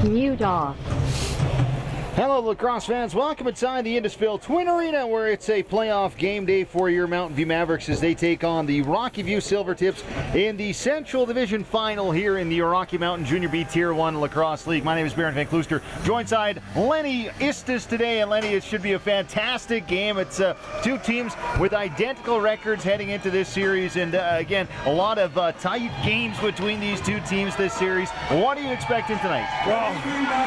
Mute off. Hello, lacrosse fans. Welcome inside the Indusville Twin Arena, where it's a playoff game day for your Mountain View Mavericks as they take on the Rocky View Silvertips in the Central Division Final here in the Rocky Mountain Junior B Tier 1 Lacrosse League. My name is Baron Van Klooster, joined side Lenny Istis today. And Lenny, it should be a fantastic game. It's two teams with identical records heading into this series. And again, a lot of tight games between these two teams this series. What are you expecting tonight? Well,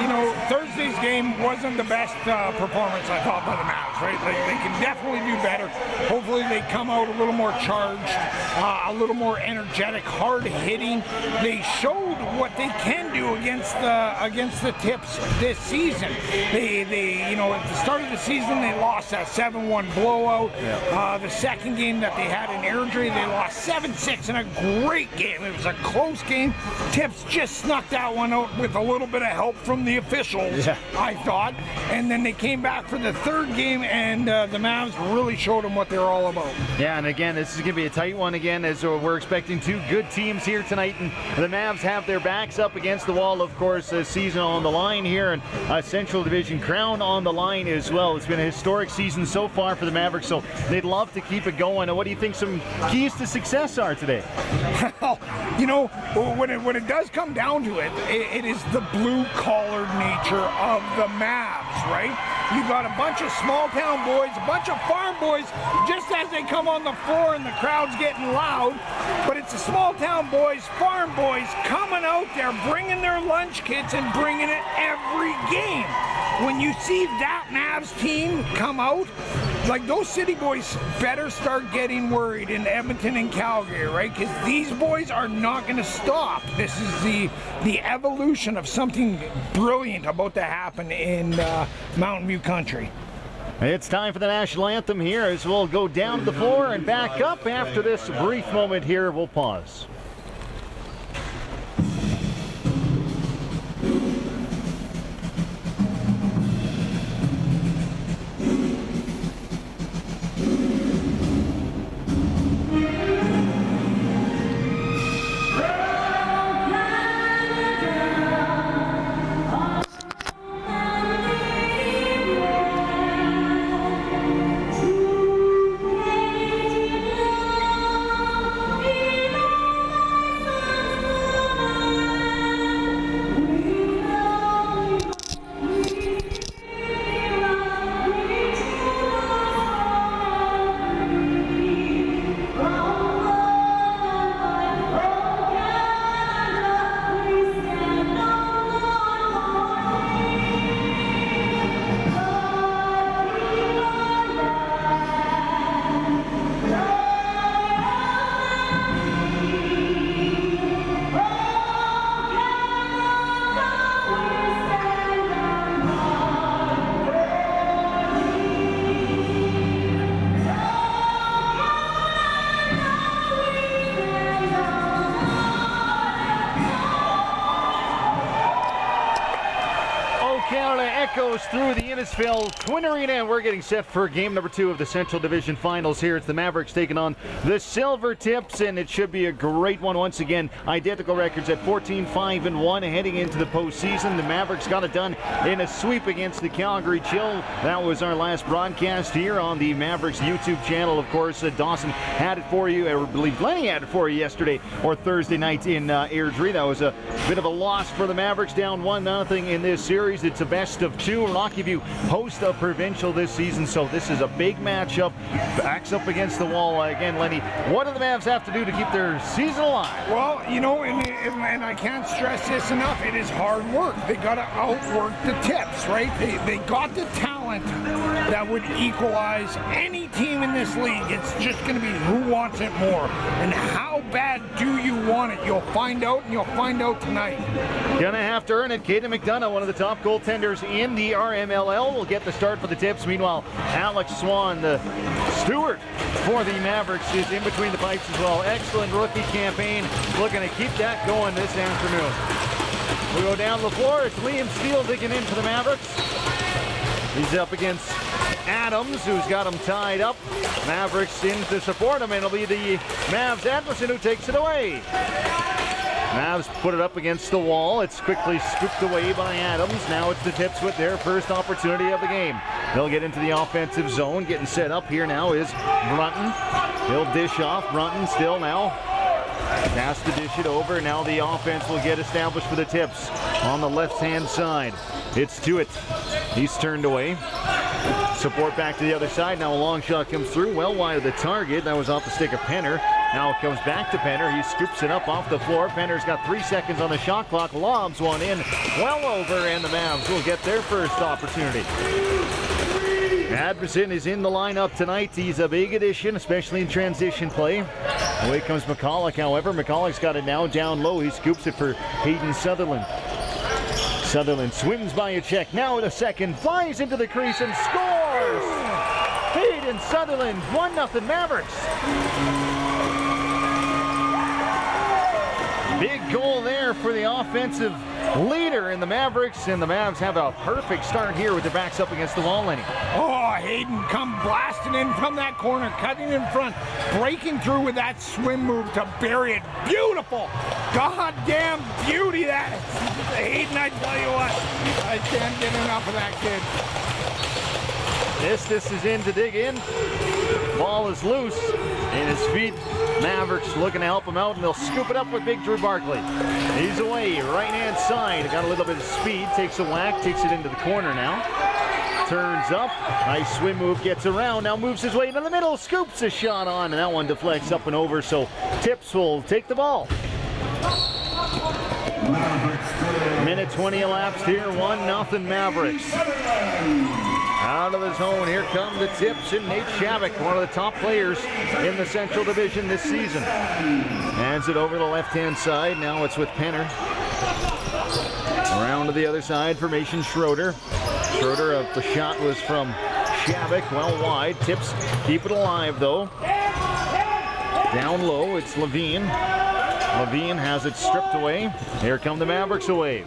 you know, Thursday's game wasn't the best performance, I thought, by the Mavs, right? They can definitely do better. Hopefully they come out a little more charged, a little more energetic, hard-hitting. They showed what they can do against the Tips this season. They you know, at the start of the season, they lost that 7-1 blowout. Yeah. The second game that they had in Airdrie, they lost 7-6 in a great game. It was a close game. Tips just snuck that one out with a little bit of help from the officials, I thought. And then they came back for the third game, and the Mavs really showed them what they're all about. Yeah, and again, this is going to be a tight one again, as we're expecting two good teams here tonight. And the Mavs have their backs up against the wall, of course, a season on the line here, and a Central Division crown on the line as well. It's been a historic season so far for the Mavericks, so they'd love to keep it going. And what do you think some keys to success are today? Well, you know, when it does come down to it, it is the blue-collared nature of the Mavs, right? You got a bunch of small-town boys, a bunch of farm boys, just as they come on the floor and the crowd's getting loud. But it's the small-town boys, farm boys coming out there, bringing their lunch kits and bringing it every game. When you see that Mavs team come out, like, those city boys better start getting worried in Edmonton and Calgary, right? Because these boys are not going to stop. This is the evolution of something brilliant about to happen in Mountain View country. It's time for the national anthem here, as we'll go down to the floor and back up after this brief moment here. We'll pause. Goes through the Indusville Twin Arena, and we're getting set for game number 2 of the Central Division Finals here. It's the Mavericks taking on the Silvertips, and it should be a great one once again. Identical records at 14-5-1 heading into the postseason. The Mavericks got it done in a sweep against the Calgary Chill. That was our last broadcast here on the Mavericks YouTube channel. Of course, Dawson had it for you, I believe Lenny had it for you yesterday or Thursday night in Airdrie. That was a bit of a loss for the Mavericks, down 1-0 in this series. It's a best of 2. Rocky View host a provincial this season, so this is a big matchup. Backs up against the wall again. Lenny, what do the Mavs have to do to keep their season alive? Well, you know, and I can't stress this enough, it is hard work. They got to outwork the Tips, right? They got the talent that would equalize any team in this league. It's just going to be who wants it more. And how bad do you want it? You'll find out, and you'll find out tonight. Gonna have to earn it. Caden McDonough, one of the top goaltenders in the RMLL, will get the start for the Tips. Meanwhile, Alex Swan, the steward for the Mavericks, is in between the pipes as well. Excellent rookie campaign. Looking to keep that going this afternoon. We go down the floor. It's Liam Steele digging in for the Mavericks. He's up against Adams, who's got him tied up. Mavericks in to support him, and it'll be the Mavs Anderson who takes it away. Mavs Mavs put it up against the wall. It's quickly scooped away by Adams. Now it's the Tips with their first opportunity of the game. They'll get into the offensive zone. Getting set up here now is Brunton. He'll dish off. Brunton still now has to dish it over. Now the offense will get established for the Tips on the left-hand side. It's Tuitt. He's turned away. Support back to the other side. Now a long shot comes through, well wide of the target. That was off the stick of Penner. Now it comes back to Penner. He scoops it up off the floor. Penner's got 3 seconds on the shot clock. Lobs one in, well over, and the Mavs will get their first opportunity. Adverson is in the lineup tonight. He's a big addition, especially in transition play. Away comes McCulloch, however. McCulloch's got it now down low. He scoops it for Hayden Sutherland. Sutherland swims by a check. Now the second, flies into the crease and scores! Hayden Sutherland, 1-0 Mavericks. Big goal there for the offensive leader in the Mavericks, and the Mavs have a perfect start here with their backs up against the wall, Lenny. Oh, Hayden come blasting in from that corner, cutting in front, breaking through with that swim move to bury it. Beautiful! Goddamn beauty that is. Hayden, I tell you what, I can't get enough of that kid. This is in to dig in. Ball is loose in his feet. Mavericks looking to help him out, and they'll scoop it up with Big Drew Barkley. He's away, right-hand side. Got a little bit of speed, takes a whack, takes it into the corner now. Turns up, nice swim move, gets around, now moves his way into the middle, scoops a shot on, and that one deflects up and over, so Tips will take the ball. Minute 20 elapsed here, 1-0 Mavericks. Out of the zone, here come the Tips and Nate Shavik, one of the top players in the Central Division this season. Hands it over the left-hand side, now it's with Penner. Around to the other side, formation Schroeder. Schroeder, the shot was from Shavik, well wide. Tips keep it alive though. Down low, it's Levine. Levine has it stripped away. Here come the Mavericks away.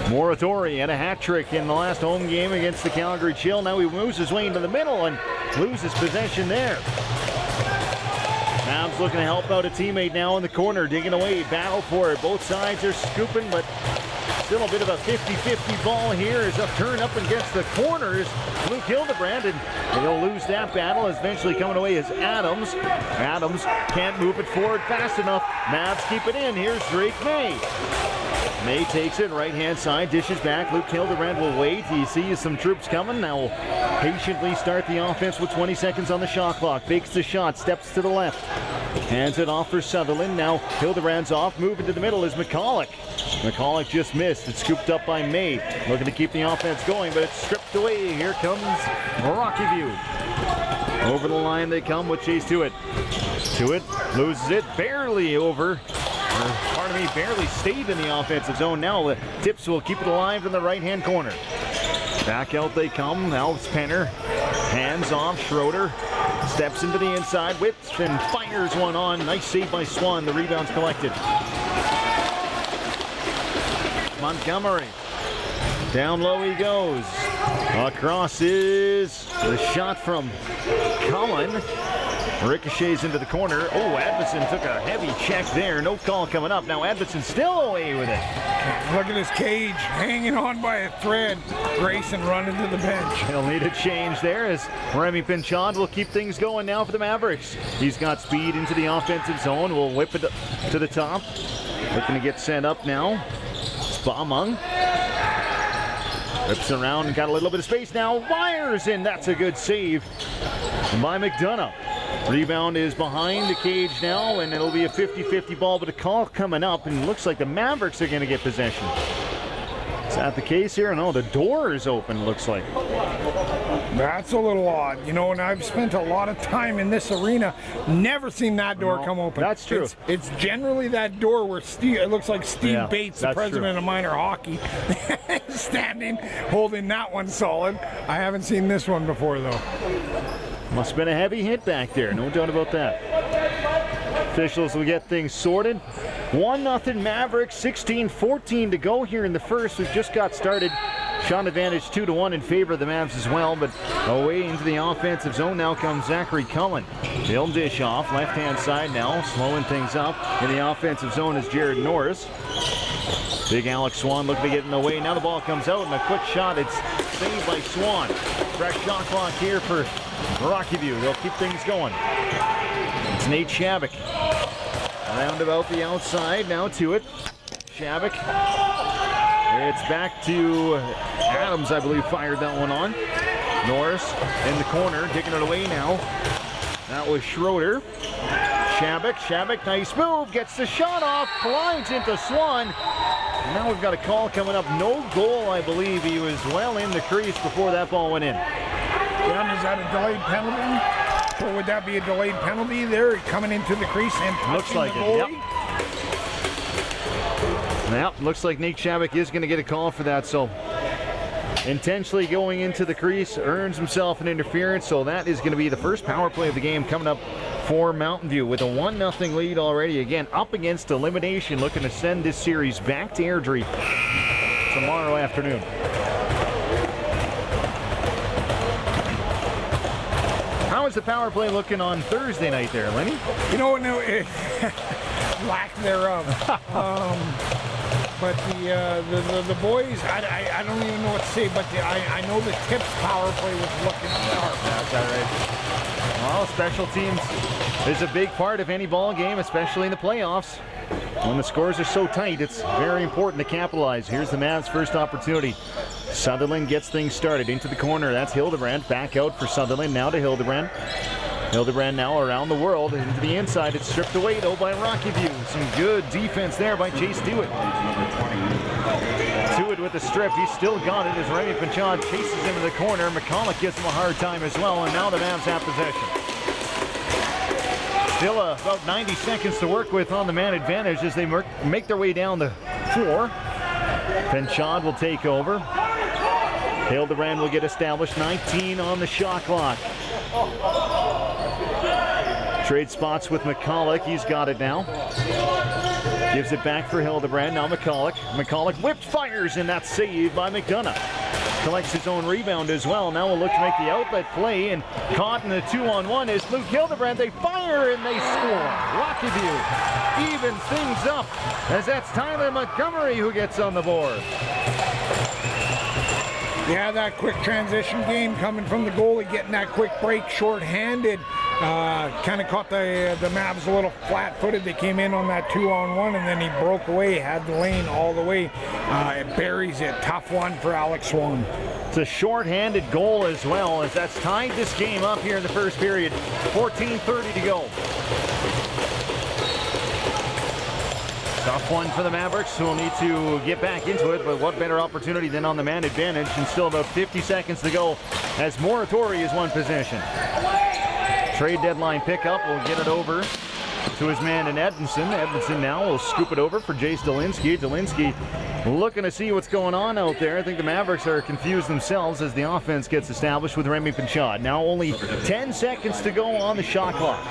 Moratori had a hat trick in the last home game against the Calgary Chill. Now he moves his way into the middle and loses possession there. Mavs looking to help out a teammate now in the corner, digging away, battle for it. Both sides are scooping, but still a bit of a 50-50 ball here as up turn up against the corners. Luke Hildebrand, and he'll lose that battle. Eventually coming away is Adams. Adams can't move it forward fast enough. Mavs keep it in. Here's Drake May. May takes it right-hand side, dishes back. Luke Hildebrand will wait. He sees some troops coming. Now will patiently start the offense with 20 seconds on the shot clock. Fakes the shot, steps to the left. Hands it off for Sutherland. Now Hildebrand's off. Moving to the middle is McCulloch. McCulloch just missed. It's scooped up by May. Looking to keep the offense going, but it's stripped away. Here comes Rocky View. Over the line they come with Chase Tuitt. Tuitt loses it barely over. Barely stayed in the offensive zone. Now the Tips will keep it alive in the right-hand corner. Back out they come. Now it's Penner. Hands off. Schroeder steps into the inside. Whips and fires one on. Nice save by Swan. The rebound's collected. Montgomery. Down low he goes. Across is the shot from Cullen. Ricochets into the corner. Oh, Adverson took a heavy check there. No call coming up. Now Adverson's still away with it. Look at his cage hanging on by a thread. Grayson running to the bench. He'll need a change there as Remy Pinchard will keep things going now for the Mavericks. He's got speed into the offensive zone. Will whip it to the top. Looking to get set up now. Spamung. Rips around and got a little bit of space now. Wires in. That's a good save by McDonough. Rebound is behind the cage now, and it'll be a 50-50 ball, but a call coming up, and it looks like the Mavericks are going to get possession. Is that the case here? No, the door is open, looks like. That's a little odd. You know, and I've spent a lot of time in this arena, never seen that door come open. That's true. It's generally that door where it looks like Steve Bates, the president of minor hockey, standing, holding that one solid. I haven't seen this one before, though. Must have been a heavy hit back there, no doubt about that. Officials will get things sorted. 1-0 Mavericks, 16-14 to go here in the first. We've just got started. Shot advantage 2-1 in favor of the Mavs as well, but away into the offensive zone now comes Zachary Cullen. He'll dish off, left-hand side now, slowing things up. In the offensive zone is Jared Norris. Big Alex Swan looking to get in the way. Now the ball comes out and a quick shot. It's saved by Swan. Fresh shot clock here for Rocky View. They'll keep things going. It's Nate Shabak. Around about the outside, now to it. Shabak. It's back to Adams, I believe, fired that one on. Norris in the corner, digging it away now. That was Schroeder. Shabak, nice move, gets the shot off, collides into Swan. Now we've got a call coming up. No goal, I believe. He was well in the crease before that ball went in. John, is that a delayed penalty? Or would that be a delayed penalty there, coming into the crease and touching looks like the goalie? Yep, looks like Nate Shabak is going to get a call for that. So intentionally going into the crease, earns himself an interference. So that is going to be the first power play of the game coming up for Mountain View with a 1-0 lead already. Again, up against elimination, looking to send this series back to Airdrie tomorrow afternoon. How is the power play looking on Thursday night there, Lenny? You know, no, lack thereof. But the boys, I don't even know what to say, but I know the Tips power play was looking sharp. That's all right. Well, special teams is a big part of any ball game, especially in the playoffs. When the scores are so tight, it's very important to capitalize. Here's the Mavs' first opportunity. Sutherland gets things started into the corner. That's Hildebrand. Back out for Sutherland. Now to Hildebrand. Hildebrand now around the world. Into the inside. It's stripped away, though, by Rocky View. Some good defense there by Chase Dewitt. Dewitt with the strip. He's still got it as Remy Pinchard chases him to the corner. McCulloch gives him a hard time as well, and now the Mavs have possession. Still about 90 seconds to work with on the man advantage as they make their way down the floor. Pinchard will take over. Hildebrand will get established. 19 on the shot clock. Trade spots with McCulloch. He's got it now. Gives it back for Hildebrand. Now McCulloch. McCulloch whipped, fires, and that's saved by McDonough. Collects his own rebound as well. Now we'll look to make the outlet play, and caught in the 2-on-1 is Luke Hildebrand. They fire and they score. Rocky View evens things up as that's Tyler Montgomery who gets on the board. Yeah, that quick transition game coming from the goalie, getting that quick break, short-handed. Kind of caught the Mavs a little flat-footed. They came in on that 2-on-1, and then he broke away, had the lane all the way. It buries it. Tough one for Alex Swan. It's a short-handed goal as well, as that's tied this game up here in the first period. 14:30 to go. Tough one for the Mavericks, who will need to get back into it, but what better opportunity than on the man advantage, and still about 50 seconds to go as Moratori is one possession. Trade deadline pickup will get it over to his man in Edmondson. Edmondson now will scoop it over for Jace Dolinsky. Dolinsky looking to see what's going on out there. I think the Mavericks are confused themselves as the offense gets established with Remy Pinchard. Now only 10 seconds to go on the shot clock.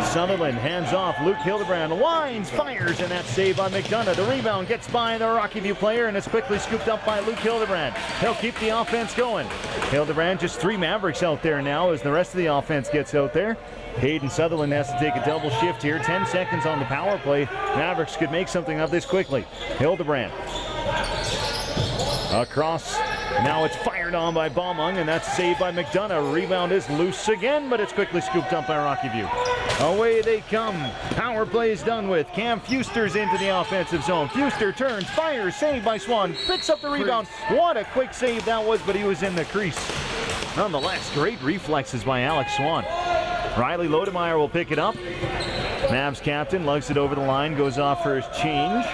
Sutherland hands off. Luke Hildebrand winds, fires, and that's saved by McDonough. The rebound gets by the Rocky View player, and it's quickly scooped up by Luke Hildebrand. He'll keep the offense going. Hildebrand, just 3 Mavericks out there now as the rest of the offense gets out there. Hayden Sutherland has to take a double shift here. 10 seconds on the power play. Mavericks could make something of this quickly. Hildebrand across. Now it's fired on by Baumung, and that's saved by McDonough. Rebound is loose again, but it's quickly scooped up by Rocky View. Away they come. Power play is done with. Cam Fuster's into the offensive zone. Fuster turns, fires, saved by Swan. Picks up the rebound. What a quick save that was, but he was in the crease. Nonetheless, great reflexes by Alex Swan. Riley Lodemeyer will pick it up. Mavs captain lugs it over the line, goes off for his change.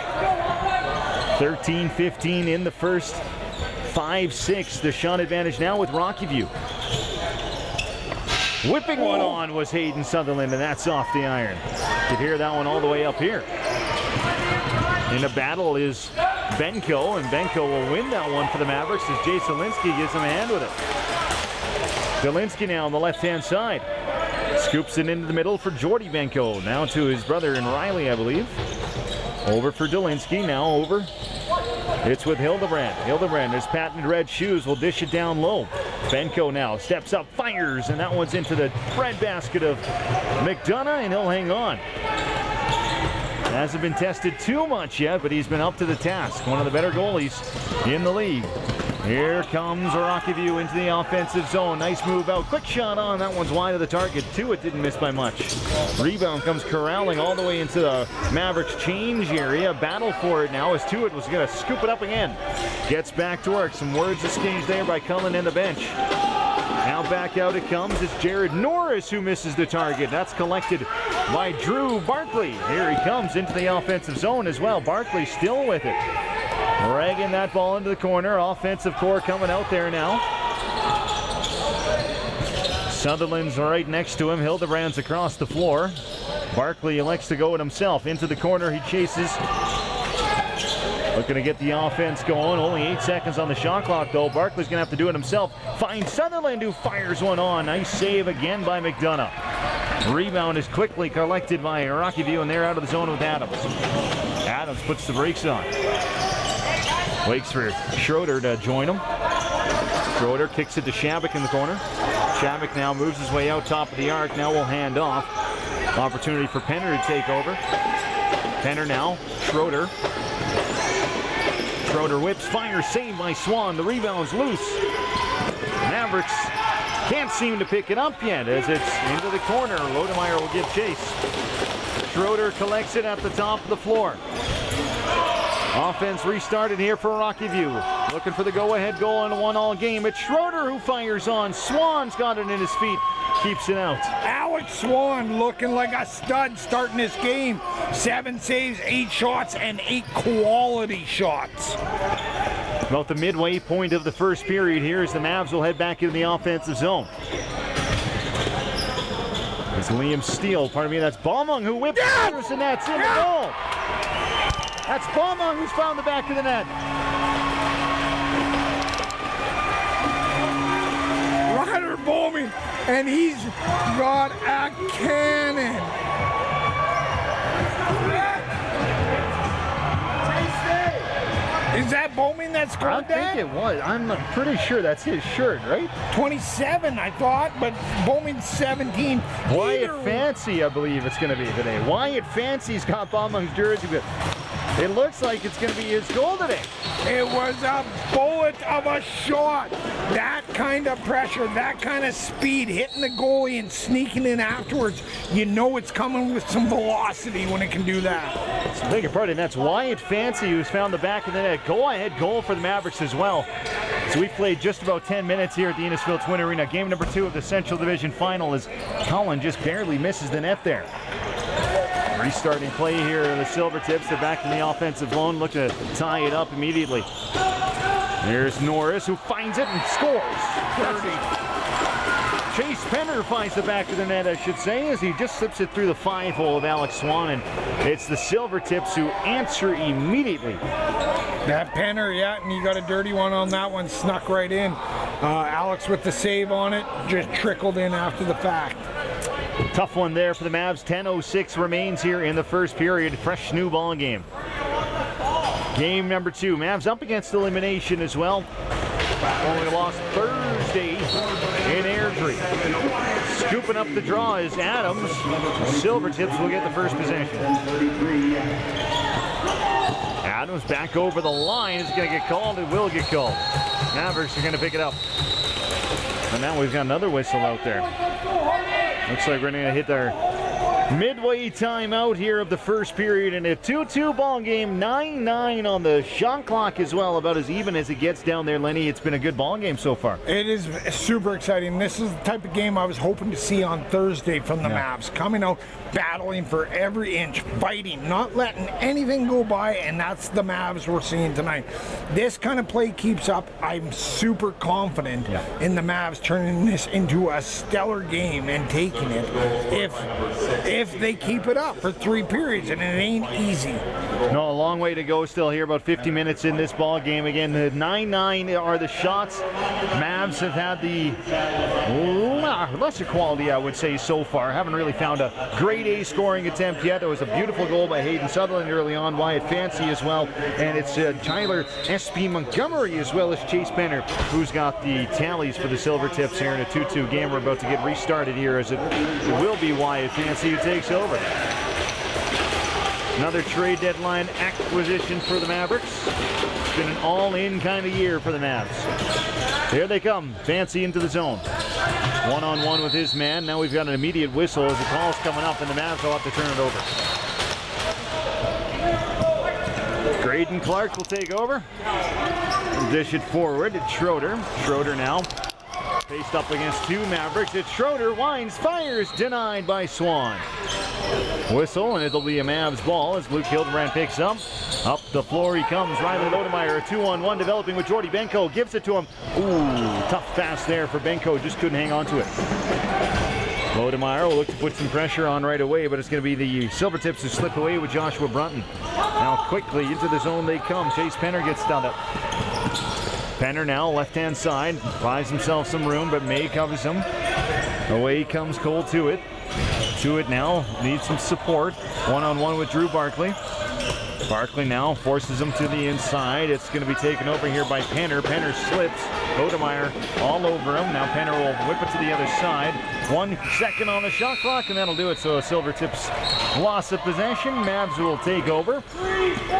13-15 in the first. 5-6, the shot advantage now with Rocky View. Whipping one on was Hayden Sutherland, and that's off the iron. You could hear that one all the way up here. In the battle is Benko, and Benko will win that one for the Mavericks as Jay Zielinski gives him a hand with it. Zielinski now on the left-hand side. Scoops it into the middle for Jordy Benko. Now to his brother and Riley, I believe. Over for Dolinsky, now over It's with Hildebrand. Hildebrand, his patented red shoes, will dish it down low. Benko now steps up, fires, and that one's into the breadbasket of McDonough, and he'll hang on. Hasn't been tested too much yet, but he's been up to the task. One of the better goalies in the league. Here comes Rockview into the offensive zone. Nice move out. Quick shot on. That one's wide of the target. Tuitt didn't miss by much. Rebound comes corralling all the way into the Mavericks change area. Battle for it now as Tuitt was going to scoop it up again. Gets back to work. Some words exchanged there by Cullen and the bench. Now back out it comes. It's Jared Norris who misses the target. That's collected by Drew Barkley. Here he comes into the offensive zone as well. Barkley still with it. Dragging that ball into the corner. Offensive core coming out there now. Sutherland's right next to him. Hildebrand's across the floor. Barkley elects to go it himself. Into the corner he chases. Looking to get the offense going. Only 8 seconds on the shot clock though. Barkley's going to have to do it himself. Finds Sutherland who fires one on. Nice save again by McDonough. Rebound is quickly collected by Rockview and they're out of the zone with Adams. Adams puts the brakes on. Waits for Schroeder to join him. Schroeder kicks it to Shabak in the corner. Shabak now moves his way out top of the arc. Now we'll hand off. Opportunity for Penner to take over. Penner now. Schroeder. Schroeder whips, fires, saved by Swan. The rebound's loose. Mavericks can't seem to pick it up yet as it's into the corner. Lodemeyer will give chase. Schroeder collects it at the top of the floor. Offense restarted here for Rockview. Looking for the go-ahead goal in a one-all game. It's Schroeder who fires on. Swan's got it in his feet. Keeps it out. Alex Swan looking like a stud starting this game. 7 saves, 8 shots, and 8 quality shots. About the midway point of the first period here as the Mavs will head back into the offensive zone. It's Liam Steele. Pardon me, that's Baumung who whips and that's in the goal. That's Baumung who's found the back of the net. Ryder Bowman, and he's got a cannon. Is that Bowman that scored that? I think it was. I'm pretty sure that's his shirt, right? 27, I thought, but Bowman's 17. Wyatt Fancy, I believe it's going to be today. Wyatt Fancy's got Baumung's jersey, but it looks like it's going to be his goal today. It was a bullet of a shot. That kind of pressure, that kind of speed, hitting the goalie and sneaking in afterwards. You know it's coming with some velocity when it can do that. I beg your pardon, that's Wyatt Fancy who's found the back of the net. Go-ahead goal for the Mavericks as well. So we've played just about 10 minutes here at the Innisfil Twin Arena. Game number 2 of the Central Division Final as Cullen just barely misses the net there. Restarting play here, the Silvertips. They're back in the offensive zone. Look to tie it up immediately. There's Norris who finds it and scores. Chase Penner finds the back of the net, I should say, as he just slips it through the 5-hole of Alex Swan. And it's the Silvertips who answer immediately. That Penner, yeah, and he got a dirty one on that one, snuck right in. Alex with the save on it, just trickled in after the fact. Tough one there for the Mavs. 10:06 remains here in the first period. Fresh new ball game. Game number 2. Mavs up against elimination as well. Only lost Thursday in Airdrie. Scooping up the draw is Adams. Silvertips will get the first possession. Adams back over the line. Is going to get called. It will get called. Mavericks are going to pick it up. And now we've got another whistle out there. Looks like we're going to hit our midway timeout here of the first period in a 2-2 ball game. 9-9 on the shot clock as well, about as even as it gets down there, Lenny. It's been a good ball game so far. It is super exciting. This is the type of game I was hoping to see on Thursday from the Mavs. Coming out, battling for every inch, fighting, not letting anything go by, and that's the Mavs we're seeing tonight. This kind of play keeps up. I'm super confident in the Mavs turning this into a stellar game and taking it if they keep it up for 3 periods, and it ain't easy. No, a long way to go still here, about 50 minutes in this ball game. Again, the 9-9 are the shots. Mavs have had the lesser quality, I would say, so far. Haven't really found a grade A scoring attempt yet. There was a beautiful goal by Hayden Sutherland early on, Wyatt Fancy as well, and it's Tyler S.P. Montgomery as well as Chase Penner who's got the tallies for the Silvertips here in a 2-2 game. We're about to get restarted here as it will be Wyatt Fancy who takes over. Another trade deadline acquisition for the Mavericks. It's been an all-in kind of year for the Mavs. Here they come, Fancy into the zone. One-on-one with his man. Now we've got an immediate whistle as the call's coming up and the Mavs will have to turn it over. Graydon Clark will take over. Dish it forward. It's Schroeder. Schroeder now faced up against two Mavericks. It's Schroeder, winds, fires, denied by Swan. Whistle, and it'll be a Mavs ball as Luke Hildebrand picks up. Up the floor he comes. Riley Lodemeyer, a 2-on-1 developing with Jordy Benko. Gives it to him. Ooh, tough pass there for Benko. Just couldn't hang on to it. Lodemeyer will look to put some pressure on right away, but it's going to be the Silvertips who slip away with Joshua Brunton. Now quickly into the zone they come. Chase Penner gets done up. Penner now left-hand side, buys himself some room, but May covers him. Away comes Cole Tuitt. Tuitt now needs some support. One-on-one with Drew Barkley. Barkley now forces him to the inside. It's going to be taken over here by Penner. Penner slips. Lodemeyer all over him. Now Penner will whip it to the other side. 1 second on the shot clock, and that'll do it. So Silvertips loss of possession. Mavs will take over.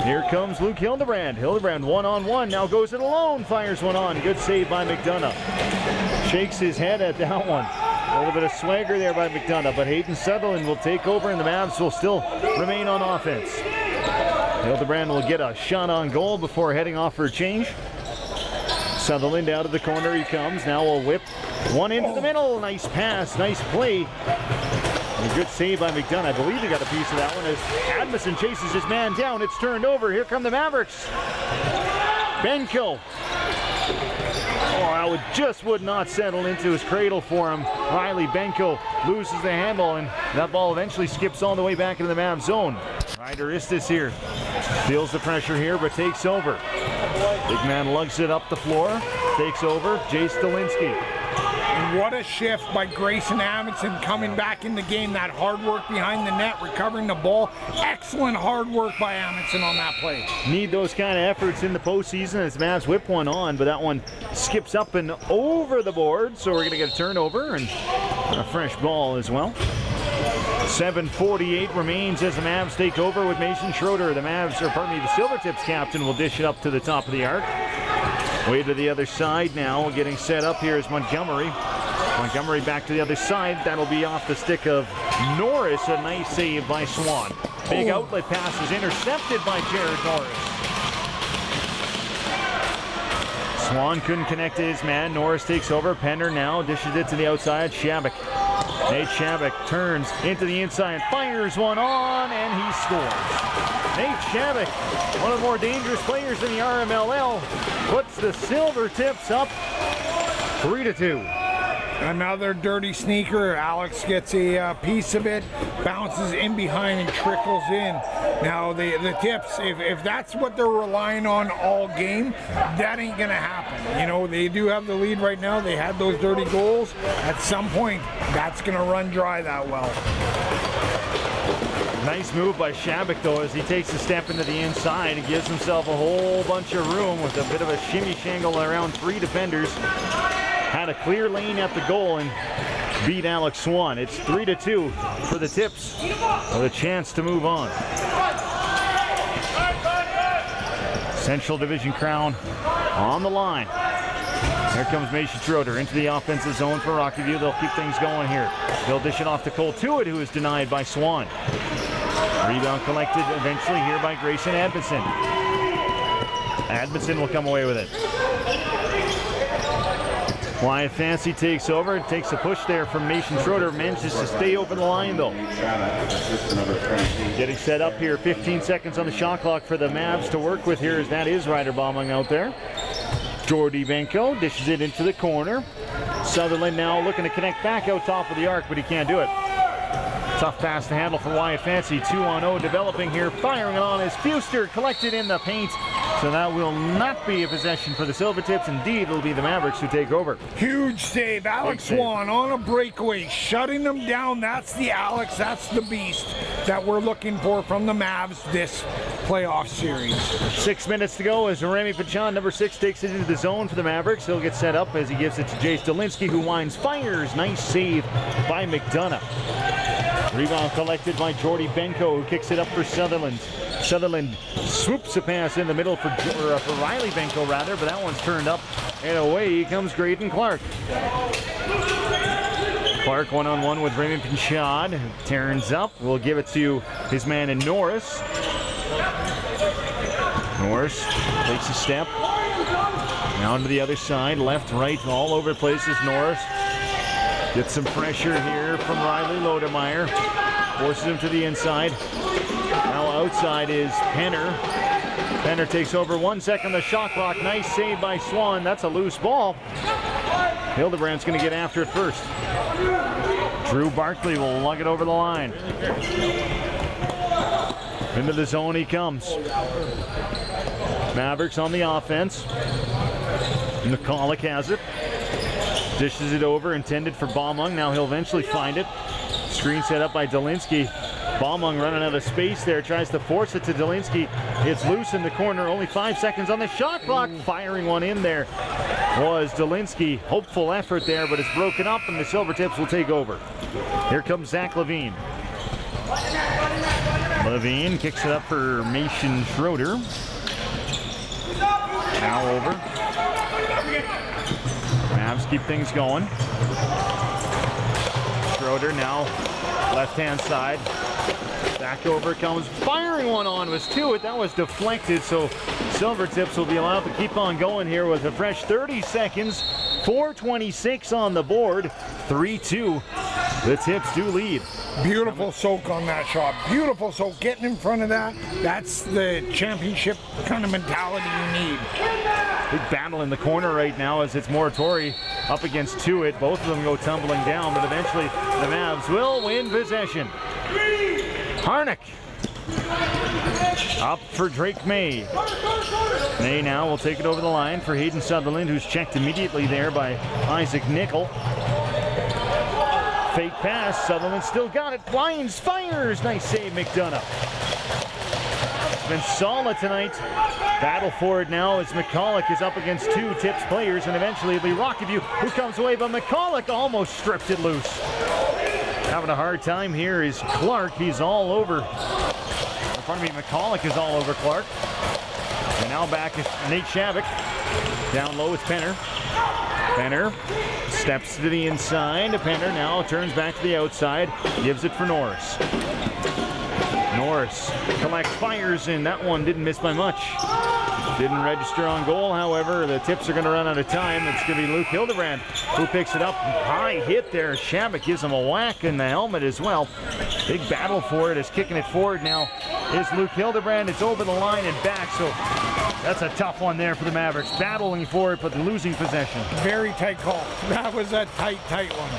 Here comes Luke Hildebrand. Hildebrand one-on-one. Now goes it alone. Fires one on. Good save by McDonough. Shakes his head at that one. A little bit of swagger there by McDonough, but Hayden Sutherland will take over, and the Mavs will still remain on offense. Hildebrand will get a shot on goal before heading off for a change. Sutherland out of the corner he comes. Now will whip one into the middle. Nice pass, nice play. And a good save by McDonough. I believe he got a piece of that one as Admison chases his man down. It's turned over. Here come the Mavericks. Benko. Oh, that would not settle into his cradle for him. Riley Benko loses the handle, and that ball eventually skips all the way back into the Mavs zone. Ryder Istis here. Feels the pressure here, but takes over. Big man lugs it up the floor. Takes over. Jay Stalinsky. And what a shift by Grayson Amundsen coming back in the game. That hard work behind the net, recovering the ball. Excellent hard work by Amundsen on that play. Need those kind of efforts in the postseason as Mavs whip one on, but that one skips up and over the board, so we're going to get a turnover and a fresh ball as well. 7:48 remains as the Mavs take over with Mason Schroeder. The Silvertips captain will dish it up to the top of the arc. Way to the other side now. Getting set up here is Montgomery. Montgomery back to the other side. That'll be off the stick of Norris. A nice save by Swan. Big outlet pass is intercepted by Jared Norris. Swan couldn't connect to his man. Norris takes over. Penner now dishes it to the outside. Shabak. Nate Shabak turns into the inside, fires one on, and he scores. Nate Shabak, one of the more dangerous players in the RMLL, puts the Silvertips up 3-2. Another dirty sneaker. Alex gets a piece of it, bounces in behind and trickles in. Now the Tips, if that's what they're relying on all game, that ain't gonna happen. You know, they do have the lead right now. They had those dirty goals. At some point, that's gonna run dry that well. Nice move by Shabak though as he takes a step into the inside and gives himself a whole bunch of room with a bit of a shimmy shangle around 3 defenders. Had a clear lane at the goal and beat Alex Swan. It's 3-2 for the Tips with a chance to move on. Central Division crown on the line. Here comes Mason Schroeder into the offensive zone for Rocky View. They'll keep things going here. They'll dish it off to Cole Tuitt, who is denied by Swan. Rebound collected eventually here by Grayson Admison. Admison will come away with it. Wyatt Fancy takes over. Takes a push there from Mason Schroeder. Manages to stay over the line though. Getting set up here. 15 seconds on the shot clock for the Mavs to work with here as that is Ryder bombing out there. Jordy Benko dishes it into the corner. Sutherland now looking to connect back out top of the arc, but he can't do it. Tough pass to handle for Wyatt Fancy. 2-on-0 developing here. Firing it on is Fuster, collected in the paint. So that will not be a possession for the Silvertips. Indeed, it'll be the Mavericks who take over. Huge save. Alex Swan on a breakaway, shutting them down. That's the Alex, that's the beast that we're looking for from the Mavs this playoff series. 6 minutes to go as Remy Pachon, number 6, takes it into the zone for the Mavericks. He'll get set up as he gives it to Jace Dolinsky, who winds, fires. Nice save by McDonough. Rebound collected by Jordy Benko, who kicks it up for Sutherland. Sutherland swoops a pass in the middle for Riley Benko, rather, but that one's turned up, and away comes Graydon Clark. Clark one-on-one with Raymond Pinchard. Turns up. Will give it to his man in Norris. Norris takes a step. Down to the other side. Left, right, all over the place is Norris. Gets some pressure here from Riley Lodemeyer. Forces him to the inside. Now outside is Penner. Penner takes over 1 second on the shot clock. Nice save by Swan. That's a loose ball. Hildebrandt's going to get after it first. Drew Barkley will lug it over the line. Into the zone he comes. Mavericks on the offense. McCulloch has it. Dishes it over, intended for Baumung. Now he'll eventually find it. Screen set up by Dolinsky. Baumung running out of space there, tries to force it to Dolinsky. It's loose in the corner, only 5 seconds on the shot clock. Firing one in there was Dolinsky. Hopeful effort there, but it's broken up and the Silvertips will take over. Here comes Zach Levine. Levine kicks it up for Mason Schroeder. Now over. Mavs keep things going. Schroeder now left-hand side. Back over comes, firing one on was to it. That was deflected, so Silvertips will be allowed to keep on going here with a fresh 30 seconds. 4:26 on the board. 3-2. The Tips do lead. Beautiful soak on that shot. Beautiful soak. Getting in front of that. That's the championship kind of mentality you need. Big battle in the corner right now as it's Moratori up against Tuitt. Both of them go tumbling down, but eventually the Mavs will win possession. Harnick up for Drake May. May now will take it over the line for Hayden Sutherland, who's checked immediately there by Isaac Nickel. Fake pass, Sutherland still got it. Blinds, fires, nice save, McDonough. It's been solid tonight. Battle for it now as McCulloch is up against two Tips players, and eventually it'll be Rockview who comes away, but McCulloch almost stripped it loose. Having a hard time here is Clark. He's all over. Pardon me, McCulloch is all over Clark. And now back is Nate Shavik. Down low is Penner. Penner steps to the inside. Penner now turns back to the outside. Gives it for Norris. Norris collects, fires, and that one didn't miss by much. Didn't register on goal, however. The Tips are going to run out of time. It's going to be Luke Hildebrandt who picks it up. High hit there. Shabbat gives him a whack in the helmet as well. Big battle for it. Is kicking it forward now is Luke Hildebrandt. It's over the line and back, so that's a tough one there for the Mavericks. Battling for it, but losing possession. Very tight call. That was a tight one.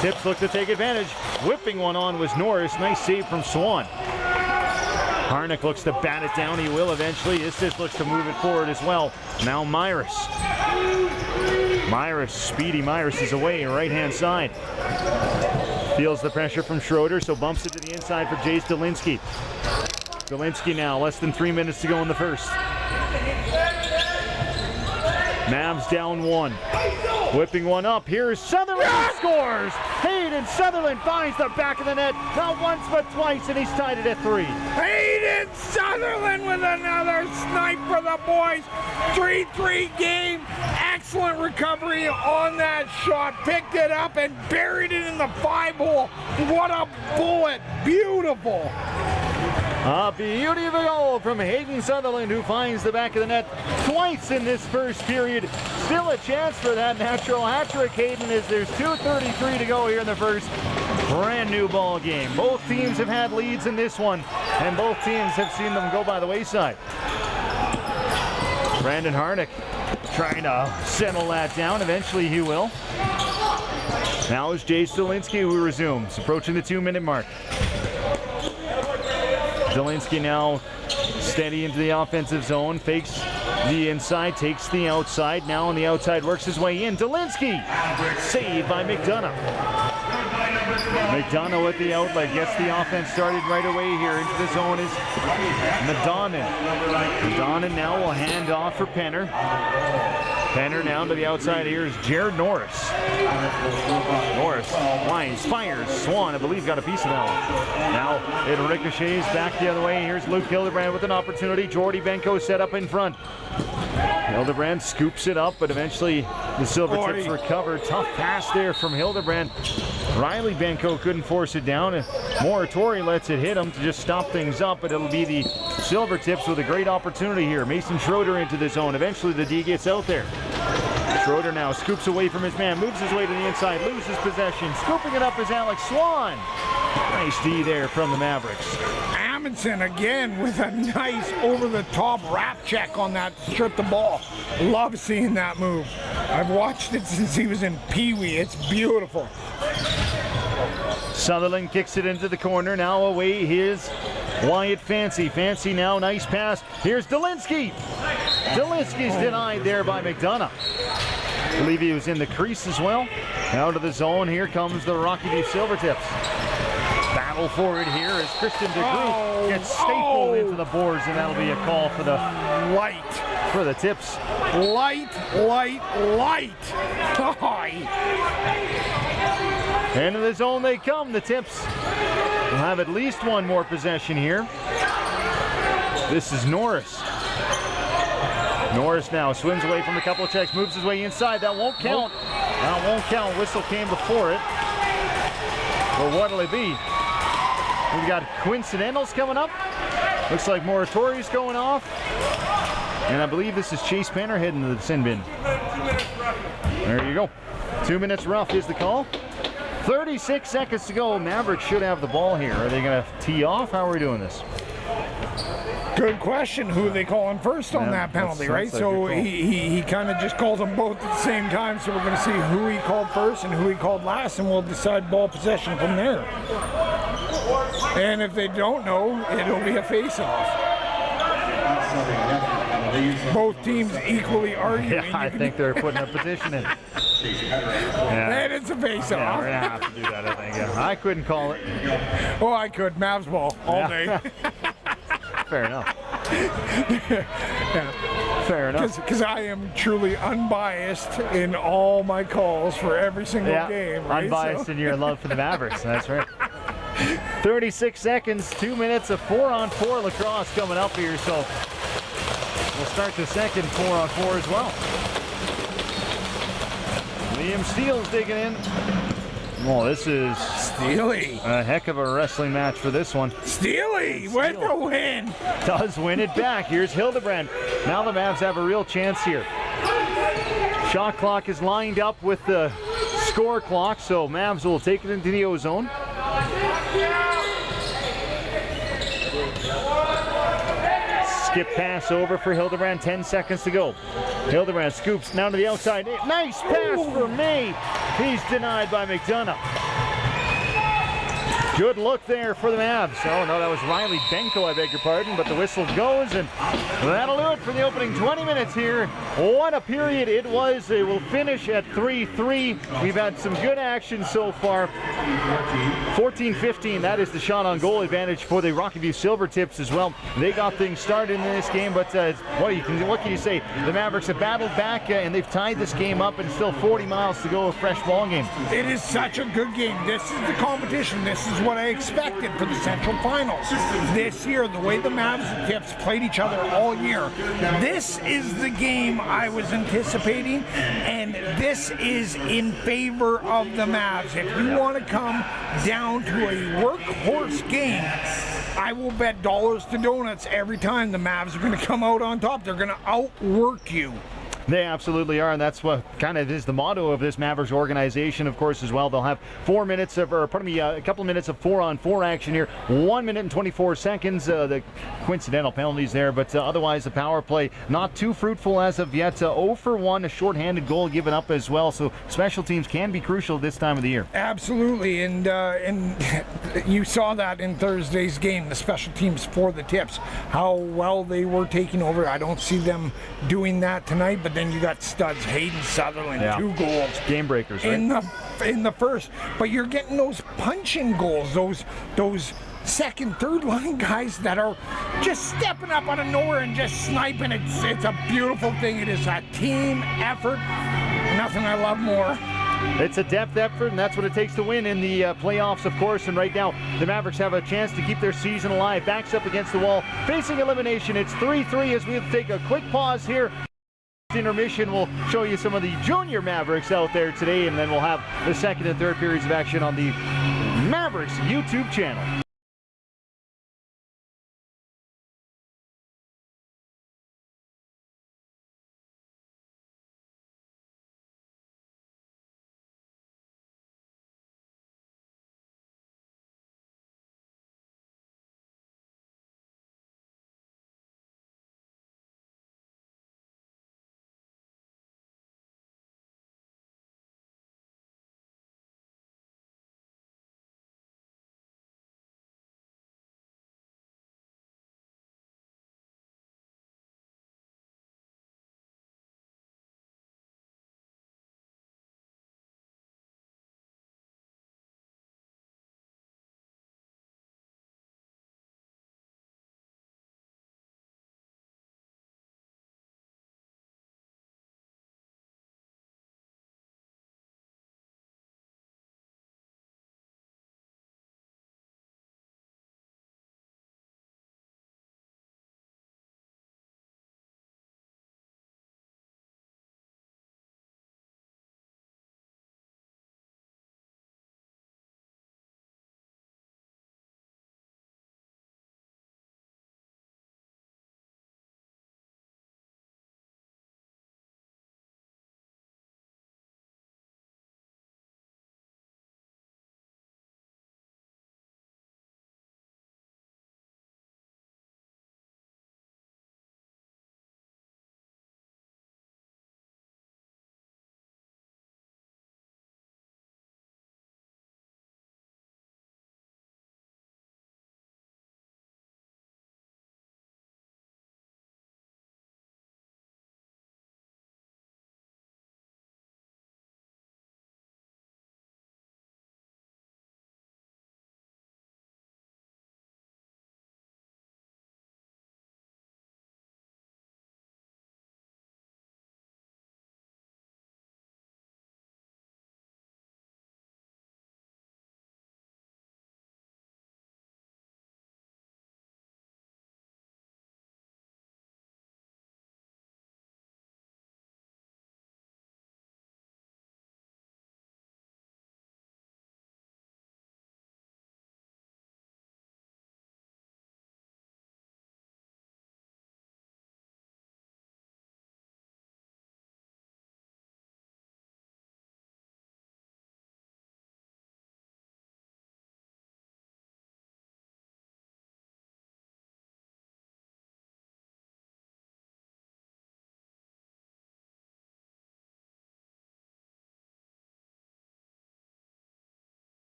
Tips look to take advantage. Whipping one on was Norris. Nice save from Swan. Harnick looks to bat it down. He will eventually. Istis looks to move it forward as well. Now Myris. Speedy Myris is away, right-hand side. Feels the pressure from Schroeder, so bumps it to the inside for Jace Dolinsky. Dolinsky now, less than 3 minutes to go in the first. Mavs down one. Whipping one up. Here's Sutherland. Scores! Hayden Sutherland finds the back of the net. Not once but twice, and he's tied it at 3. Hayden Sutherland with another snipe for the boys. 3-3 game. Excellent recovery on that shot. Picked it up and buried it in the 5-hole. What a bullet. Beautiful. A beauty of a goal from Hayden Sutherland, who finds the back of the net twice in this first period. Still a chance for that natural hat trick, Hayden, as there's 2:33 to go here in the first. Brand new ball game. Both teams have had leads in this one, and both teams have seen them go by the wayside. Brandon Harnick trying to settle that down. Eventually he will. Now is Jay Zielinski who resumes, approaching the 2-minute mark. Zielinski now steady into the offensive zone, fakes the inside, takes the outside. Now on the outside, works his way in. Zielinski, saved by McDonough. McDonough with the outlet, gets the offense started right away here. Into the zone is Madonna. Madonna now will hand off for Penner. Penner now to the outside. Here is Jared Norris. Norris lines, fires. Swan, I believe, got a piece of that one. Now it ricochets back the other way. Here's Luke Hildebrand with an opportunity. Jordy Benko set up in front. Hildebrand scoops it up, but eventually the Silvertips recover. Tough pass there from Hildebrand. Riley Benko couldn't force it down. Moratori lets it hit him to just stop things up, but it'll be the Silvertips with a great opportunity here. Mason Schroeder into the zone. Eventually the D gets out there. Schroeder now scoops away from his man, moves his way to the inside, loses possession. Scooping it up is Alex Swan. Nice D there from the Mavericks. Amundsen again with a nice over-the-top wrap check on that strip the ball. Love seeing that move. I've watched it since he was in Pee Wee. It's beautiful. Sutherland kicks it into the corner. Now away is Wyatt Fancy. Fancy now, nice pass. Here's Zielinski. Zielinski's denied there by McDonough. I believe he was in the crease as well. Out of the zone, here comes the Rocky View Silvertips. Battle for it here as Christian DeGroot gets stapled into the boards, and that'll be a call for the light. For the Tips. Light. Into the zone they come. The Tips will have at least one more possession here. This is Norris. Norris now swims away from a couple of checks, moves his way inside. That won't count. That won't count. Whistle came before it. Well, what'll it be? We've got coincidentals coming up. Looks like Moratori's going off. And I believe this is Chase Penner heading to the sin bin. There you go. 2 minutes rough is the call. 36 seconds to go. Mavericks should have the ball here. Are they going to tee off? How are we doing this? Good question. Who are they calling first on that penalty, right? So he kind of just called them both at the same time. So we're going to see who he called first and who he called last, and we'll decide ball possession from there. And if they don't know, it'll be a face-off. Both teams equally arguing. Yeah, I think they're putting a petition in. Yeah. And it's a face-off. Yeah, we're going to have to do that, I think. Yeah. I couldn't call it. Oh, I could. Mavs ball all day. Fair enough. Yeah. Fair enough. Because I am truly unbiased in all my calls for every single game. Right? Unbiased in your love for the Mavericks. That's right. 36 seconds, 2 minutes of 4-on-4 lacrosse coming up here. So we'll start the second 4-on-4 as well. Liam Steele's digging in. Oh, this is Steely. A heck of a wrestling match for this one. Steely with the win. Does win it back. Here's Hildebrand. Now the Mavs have a real chance here. Shot clock is lined up with the score clock, so Mavs will take it into the O-zone. Skip pass over for Hildebrand, 10 seconds to go. Hildebrand scoops now to the outside. Nice pass for May. He's denied by McDonough. Good look there for the Mavs. Oh, no, that was Riley Benko, I beg your pardon, but the whistle goes, and that'll do it for the opening 20 minutes here. What a period it was. It will finish at 3-3. We've had some good action so far. 14-15, that is the shot on goal advantage for the Rocky View Silvertips as well. They got things started in this game, but what can you say? The Mavericks have battled back, and they've tied this game up, and still 40 miles to go, a fresh ball game. It is such a good game. This is the competition. This is what I expected for the Central Finals. This year, the way the Mavs and Tips played each other all year, this is the game I was anticipating, and this is in favor of the Mavs. If you want to come down to a workhorse game, I will bet dollars to donuts every time the Mavs are going to come out on top. They're going to outwork you. They absolutely are, and that's what kind of is the motto of this Mavericks organization, of course, as well. They'll have 4 minutes of, or pardon me, a couple of minutes of 4-on-4 action here. 1 minute and 24 seconds. The coincidental penalties there, but otherwise the power play not too fruitful as of yet. 0 for 1, a shorthanded goal given up as well. So special teams can be crucial this time of the year. Absolutely, and you saw that in Thursday's game, the special teams for the Tips, how well they were taking over. I don't see them doing that tonight, but then you got studs, Hayden Sutherland, 2 goals. Game breakers, right? In the first, but you're getting those punching goals, those second, third line guys that are just stepping up out of nowhere and just sniping. It's a beautiful thing. It is a team effort. Nothing I love more. It's a depth effort, and that's what it takes to win in the playoffs, of course. And right now, the Mavericks have a chance to keep their season alive. Backs up against the wall, facing elimination. It's 3-3 as we take a quick pause here. Intermission will show you some of the junior Mavericks out there today, and then we'll have the second and third periods of action on the Mavericks YouTube channel.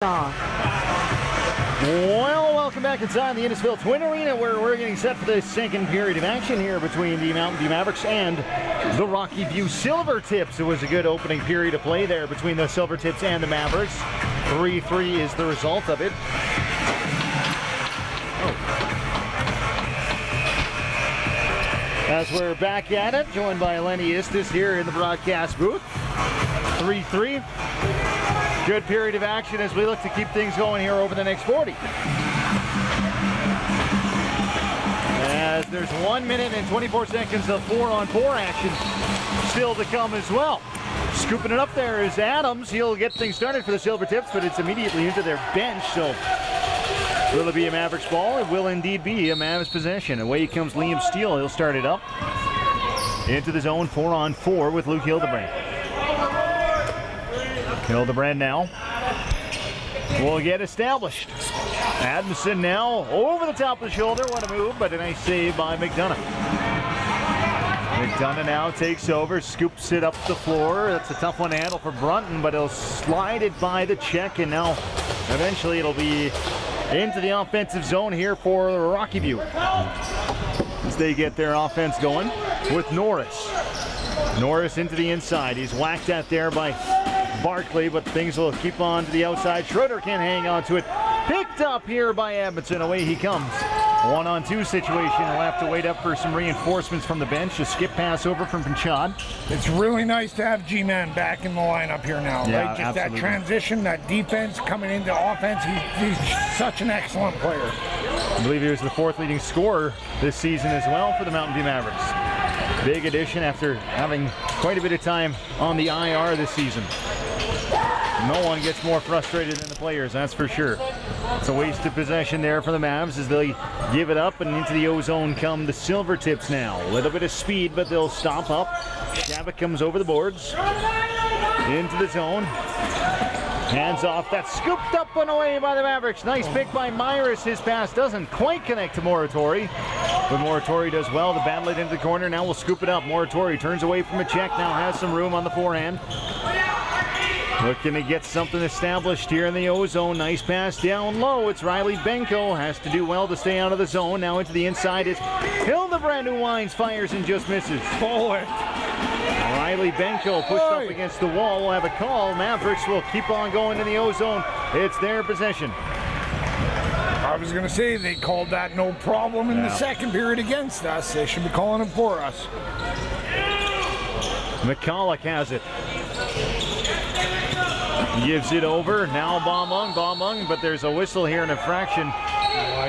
Well, welcome back inside the Innisfil Twin Arena, where we're getting set for the second period of action here between the Mountain View Mavericks and the Rocky View Silvertips. It was a good opening period of play there between the Silvertips and the Mavericks. 3-3 is the result of it. As we're back at it, joined by Lenny Istis here in the broadcast booth. 3-3. Good period of action as we look to keep things going here over the next 40. As there's 1 minute and 24 seconds of 4-on-4 action still to come as well. Scooping it up there is Adams. He'll get things started for the Silvertips, but it's immediately into their bench. So will it be a Mavericks ball? It will indeed be a Mavs possession. Away comes Liam Steele. He'll start it up into the zone, 4-on-4 with Luke Hildebrand. Hildebrand now will get established. Adamson now over the top of the shoulder. What a move, but a nice save by McDonough. McDonough now takes over, scoops it up the floor. That's a tough one to handle for Brunton, but he'll slide it by the check, and now eventually it'll be into the offensive zone here for Rocky View as they get their offense going with Norris. Norris into the inside. He's whacked at there by Barkley, but things will keep on to the outside. Schroeder can't hang on to it. Picked up here by Edmondson. Away he comes. 1-on-2 situation. He'll have to wait up for some reinforcements from the bench. A skip pass over from Pinchot. It's really nice to have G-Man back in the lineup here now, yeah, right? Just absolutely. That transition, that defense coming into offense. He's such an excellent player. I believe he was the 4th leading scorer this season as well for the Mountain View Mavericks. Big addition after having quite a bit of time on the IR this season. No one gets more frustrated than the players, that's for sure. It's a waste of possession there for the Mavs as they give it up, and into the O-zone come the Silvertips now. A little bit of speed, but they'll stop up. Shabbat comes over the boards. Into the zone. Hands off. That's scooped up and away by the Mavericks. Nice pick by Myris. His pass doesn't quite connect to Moratori, but Moratori does well to battle it into the corner. Now we'll scoop it up. Moratori turns away from a check. Now has some room on the forehand. Looking to get something established here in the O-zone. Nice pass down low. It's Riley Benko. Has to do well to stay out of the zone. Now into the inside is Hildebrand, who winds, fires, and just misses. Forward. Riley Benko pushed up against the wall. We'll have a call. Mavericks will keep on going in the O-zone. It's their possession. I was going to say they called that no problem in the second period against us. They should be calling it for us. McCulloch has it. Gives it over. Now Baumung, but there's a whistle here, an infraction,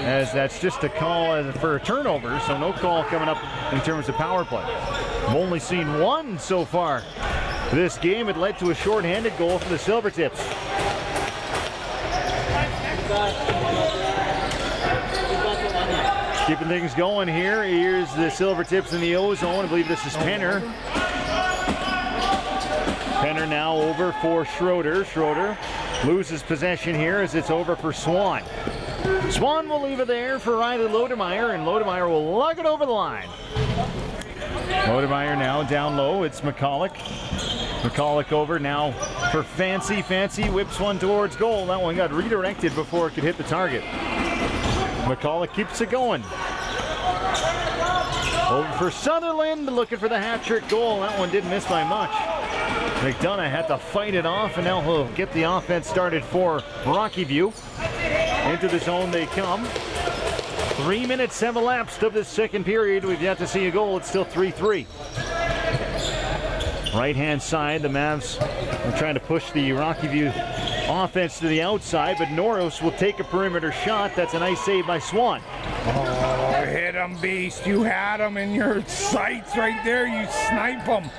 as that's just a call for a turnover, so no call coming up in terms of power play. I've only seen one so far this game. It led to a shorthanded goal for the Silvertips. Keeping things going here. Here's the Silvertips in the O-zone. I believe this is Penner. Penner now over for Schroeder. Schroeder loses possession here as it's over for Swan. Swan will leave it there for Riley Lodemeyer, and Lodemeyer will lug it over the line. Lodemeyer now down low. It's McCulloch. McCulloch over now for Fancy. Fancy whips one towards goal. That one got redirected before it could hit the target. McCulloch keeps it going. Over for Sutherland, looking for the hat-trick goal. That one didn't miss by much. McDonough had to fight it off, and now he'll get the offense started for Rocky View. Into the zone they come. 3 minutes have elapsed of this second period. We've yet to see a goal. It's still 3-3. Right-hand side, the Mavs are trying to push the Rocky View offense to the outside, but Norris will take a perimeter shot. That's a nice save by Swan. Oh, hit him, Beast. You had him in your sights right there. You snipe him.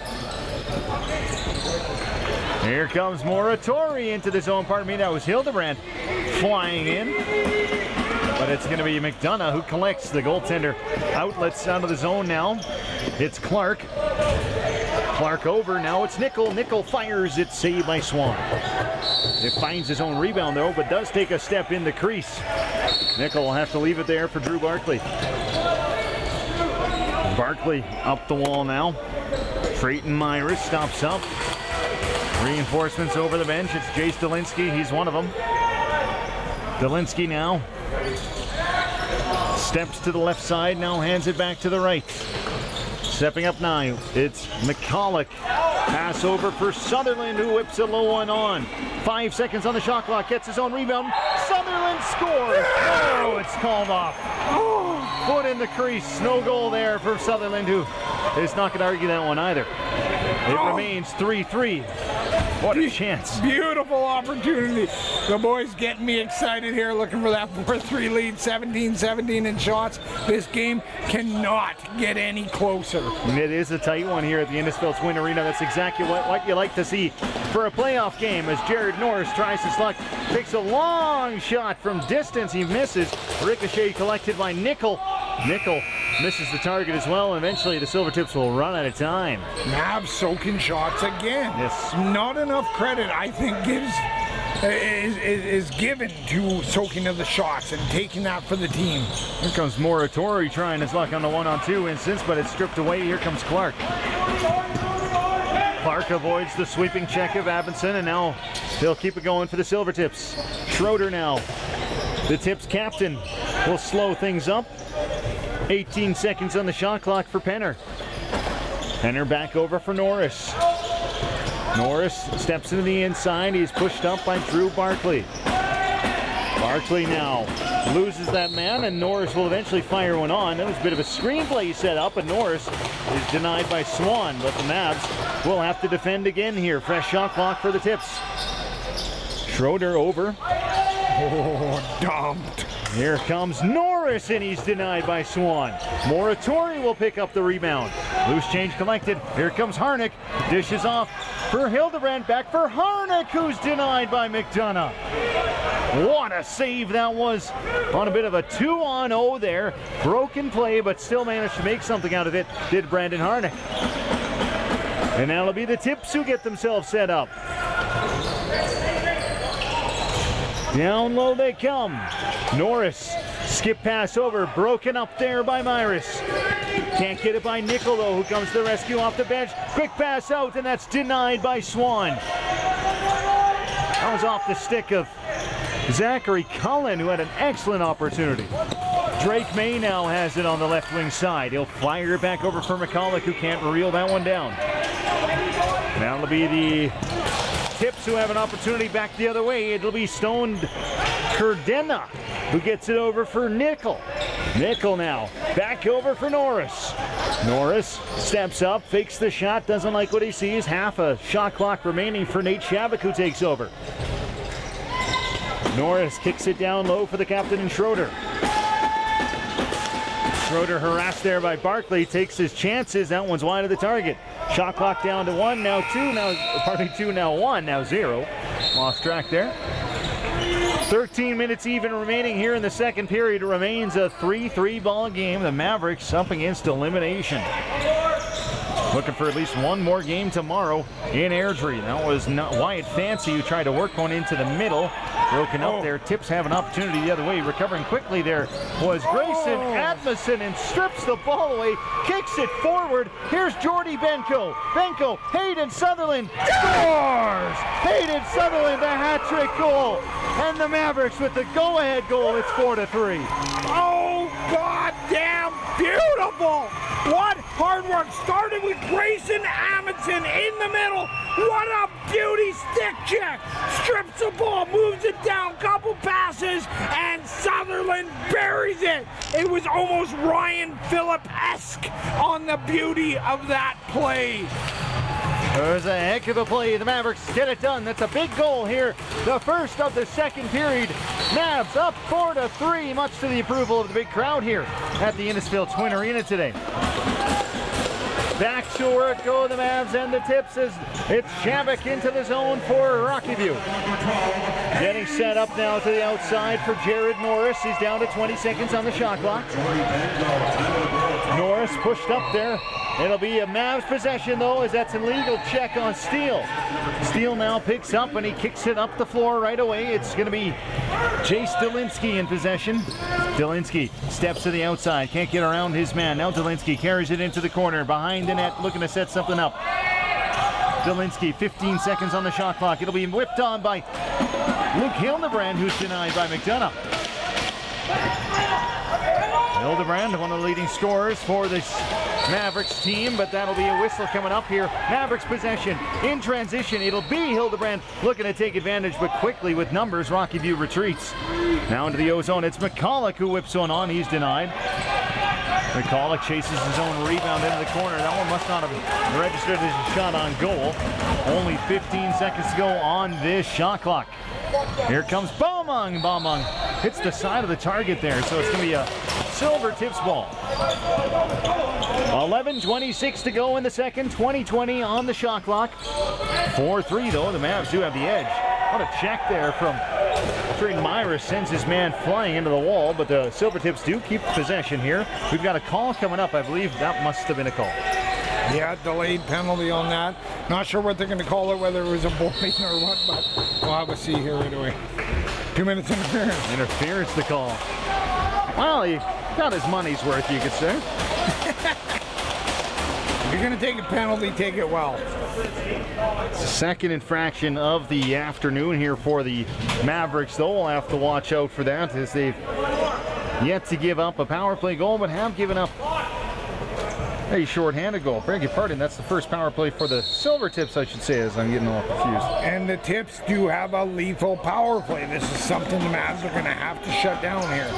Here comes Moratori into the zone. Pardon me, that was Hildebrand flying in. But it's going to be McDonough who collects the goaltender. Outlets out of the zone now. It's Clark. Clark over. Now it's Nickel. Nickel fires it. Saved by Swan. It finds his own rebound, though, but does take a step in the crease. Nickel will have to leave it there for Drew Barkley. Barkley up the wall now. Trayton Myris stops up. Reinforcements over the bench. It's Jay Stalinsky. He's one of them. Delinsky now steps to the left side, now hands it back to the right. Stepping up now, it's McCulloch. Pass over for Sutherland, who whips a low one on. 5 seconds on the shot clock, gets his own rebound. Sutherland scores! Oh, it's called off. Foot in the crease, no goal there for Sutherland, who is not going to argue that one either. It remains 3-3. What a chance. Beautiful opportunity. The boys getting me excited here, looking for that 4-3 lead, 17-17 in shots. This game cannot get any closer. And it is a tight one here at the Innisfil Twin Arena. That's exactly what you like to see for a playoff game, as Jared Norris tries his luck. Takes a long shot from distance. He misses. Ricochet collected by Nickel. Nickel misses the target as well, and eventually the Silvertips will run out of time. Mavs soaking shots again. Yes. Not enough credit, I think, is given to soaking of the shots and taking that for the team. Here comes Moratori trying his luck on the 1-on-2 instance, but it's stripped away. Here comes Clark. Clark avoids the sweeping check of Abinson, and now they'll keep it going for the Silvertips. Schroeder now, the Tips captain, will slow things up. 18 seconds on the shot clock for Penner. Penner back over for Norris. Norris steps into the inside. He's pushed up by Drew Barkley. Barkley now loses that man, and Norris will eventually fire one on. That was a bit of a screenplay set up, and Norris is denied by Swan, but the Mavs will have to defend again here. Fresh shot clock for the Tips. Schroeder over. Oh, dumped. Here comes Norris, and he's denied by Swan. Moratori will pick up the rebound. Loose change collected. Here comes Harnick. Dishes off for Hildebrand. Back for Harnick, who's denied by McDonough. What a save that was on a bit of a 2-on-0 there. Broken play, but still managed to make something out of it, did Brandon Harnick. And now it'll be the Tips who get themselves set up. Down low they come. Norris, skip pass over, broken up there by Myris. Can't get it by Nickel though, who comes to the rescue off the bench. Quick pass out, and that's denied by Swan. That was off the stick of Zachary Cullen, who had an excellent opportunity. Drake May now has it on the left wing side. He'll fire it back over for McCulloch, who can't reel that one down. Now it'll be the Tips who have an opportunity back the other way. It'll be Stoned Kurdena who gets it over for Nickel. Nickel now back over for Norris. Norris steps up, fakes the shot, doesn't like what he sees. Half a shot clock remaining for Nate Shavik, who takes over. Norris kicks it down low for the captain and Schroeder. Schroeder harassed there by Barkley, takes his chances. That one's wide of the target. Shot clock down to 1, now 2, now 1, now 0. Lost track there. 13 minutes even remaining here in the second period. It remains a 3-3 ball game. The Mavericks up against elimination. Looking for at least one more game tomorrow in Airdrie. That was not Wyatt Fancy who tried to work one into the middle. Broken up there. Tips have an opportunity the other way. Recovering quickly there was Grayson Admison, and strips the ball away. Kicks it forward. Here's Jordy Benko. Benko, Hayden Sutherland scores! Hayden Sutherland, the hat-trick goal. And the Mavericks with the go-ahead goal. It's 4-3. Oh, goddamn beautiful! What hard work. Started with Grayson Amundsen in the middle. What a beauty stick check. Strips the ball, moves it down, couple passes, and Sutherland buries it. It was almost Ryan Phillip-esque on the beauty of that play. It was a heck of a play. The Mavericks get it done. That's a big goal here. The first of the second period. Mavs up 4-3, much to the approval of the big crowd here at the Innisfil Twin Arena today. Back to work go the Mavs and the Tips as it's Shavik into the zone for Rocky View. Getting set up now to the outside for Jared Norris. He's down to 20 seconds on the shot clock. Norris pushed up there. It'll be a Mavs possession though, as that's an illegal check on Steele. Steele now picks up and he kicks it up the floor right away. It's going to be Jace Delinsky in possession. Delinsky steps to the outside, can't get around his man. Now Delinsky carries it into the corner, behind the net, looking to set something up. Bielinski, 15 seconds on the shot clock. It'll be whipped on by Luke Hildebrand, who's denied by McDonough. Hildebrand, one of the leading scorers for this Mavericks team, but that'll be a whistle coming up here. Mavericks possession in transition. It'll be Hildebrand looking to take advantage, but quickly with numbers, Rocky View retreats. Now into the O-zone. It's McCulloch who whips one on. He's denied. McCulloch chases his own rebound into the corner. That one must not have registered as a shot on goal. Only 15 seconds to go on this shot clock. Here comes Baumung. Baumung hits the side of the target there, so it's going to be a Silvertips ball. 11:26 to go in the second. 20-20 on the shot clock. 4-3 though. The Mavs do have the edge. What a check there from Trey Myra. Sends his man flying into the wall, but the Silvertips do keep possession here. We've got a call coming up. I believe that must have been a call. Yeah, delayed penalty on that. Not sure what they're going to call it, whether it was a bowling or what, but we'll have a see here right away. 2 minutes interference. Interference the call. Well, he got his money's worth, you could say. If you're going to take a penalty, take it well. It's the second infraction of the afternoon here for the Mavericks, though. We'll have to watch out for that as they've yet to give up a power play goal, but have given up a short-handed goal. Beg your pardon, that's the first power play for the Silvertips, I should say, as I'm getting all confused. And the Tips do have a lethal power play. This is something the Mavs are going to have to shut down here.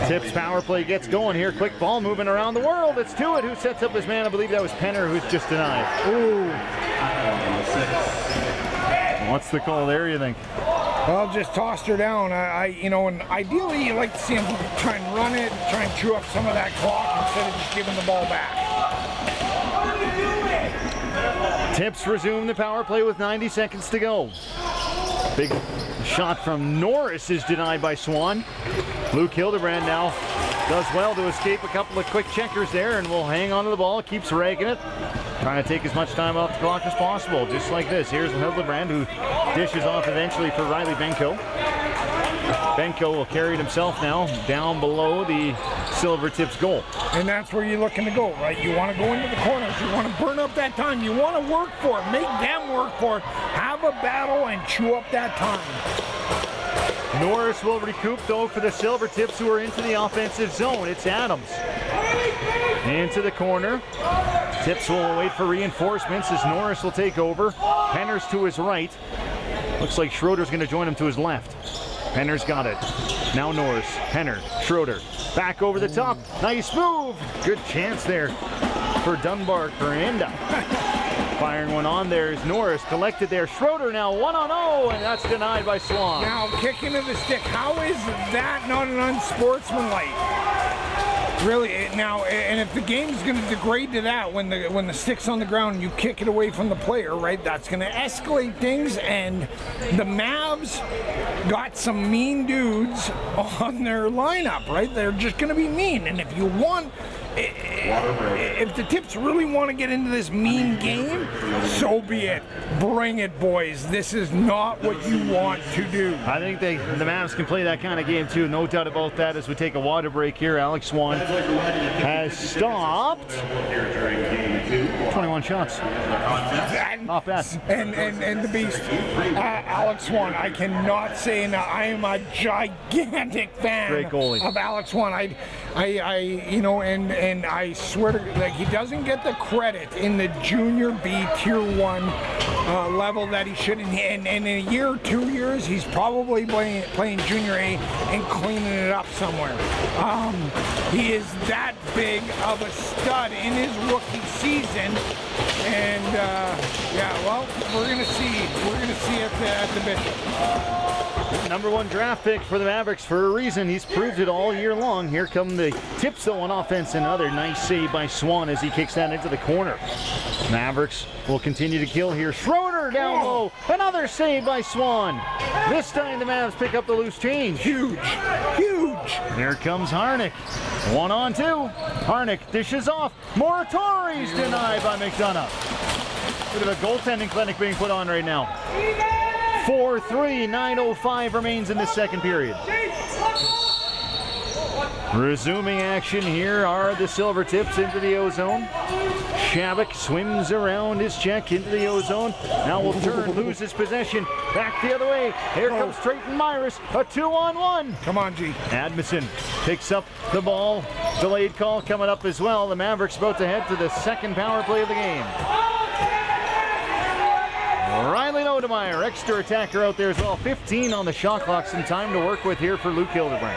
Tips power play gets going here. Quick ball moving around the world. It's Tuitt who sets up his man. I believe that was Penner who's just denied. Ooh. What's the call there, you think? Well, just tossed her down. And ideally you like to see him try and run it, try and chew up some of that clock instead of just giving the ball back. Tips resume the power play with 90 seconds to go. Big shot from Norris is denied by Swan. Luke Hildebrand now does well to escape a couple of quick checkers there and will hang on to the ball, keeps ragging it. Trying to take as much time off the clock as possible, just like this. Here's Hildebrand who dishes off eventually for Riley Benko. Benko will carry it himself now down below the Silvertips goal. And that's where you're looking to go, right? You want to go into the corners. You want to burn up that time. You want to work for it. Make them work for it. Have a battle and chew up that time. Norris will recoup, though, for the Silvertips, who are into the offensive zone. It's Adams. Into the corner. Tips will wait for reinforcements as Norris will take over. Penner's to his right. Looks like Schroeder's going to join him to his left. Penner's got it. Now Norris, Penner, Schroeder. Back over the top. Nice move. Good chance there for Dunbar Corenda. Firing one on there is Norris. Collected there. Schroeder now 1-on-0, and that's denied by Swan. Now, kicking to the stick. How is that not an unsportsmanlike? Really, now, and if the game's going to degrade to that, when the stick's on the ground and you kick it away from the player, right, that's going to escalate things, and the Mavs got some mean dudes on their lineup, right? They're just going to be mean, and if you want... If the Tips really want to get into this mean game, so be it. Bring it, boys. This is not what you want to do. I think the Mavs can play that kind of game too. No doubt about that. As we take a water break here, Alex Swan has stopped 21 shots. Not bad. And the beast, Alex Swan. I cannot say enough. I am a gigantic fan of Alex Swan. And I swear to God, like, he doesn't get the credit in the junior B tier 1 level that he should. And in a year or 2 years, he's probably playing junior A and cleaning it up somewhere. He is that big of a stud in his rookie season. And well, we're gonna see at the Bishop. Number 1 draft pick for the Mavericks for a reason. He's proved it all year long. Here come the Tips though on offense. Another nice save by Swan as he kicks that into the corner. Mavericks will continue to kill here. Schroeder down low. Another save by Swan. This time the Mavs pick up the loose change. Huge. Here comes Harnick. 1-on-2. Harnick dishes off. Moratori's denied by McDonough. Bit of a goaltending clinic being put on right now. 4-3, 9:05 remains in this second period. Resuming action here are the Silvertips into the O-zone. Shabak swims around his check into the O-zone. Now will turn, loses possession. Back the other way. Here comes Trayton Myris. A 2-on-1. Come on, G. Admison picks up the ball. Delayed call coming up as well. The Mavericks about to head to the second power play of the game. Riley Lodemeyer, extra attacker out there as well. 15 on the shot clock. Some time to work with here for Luke Hildebrand.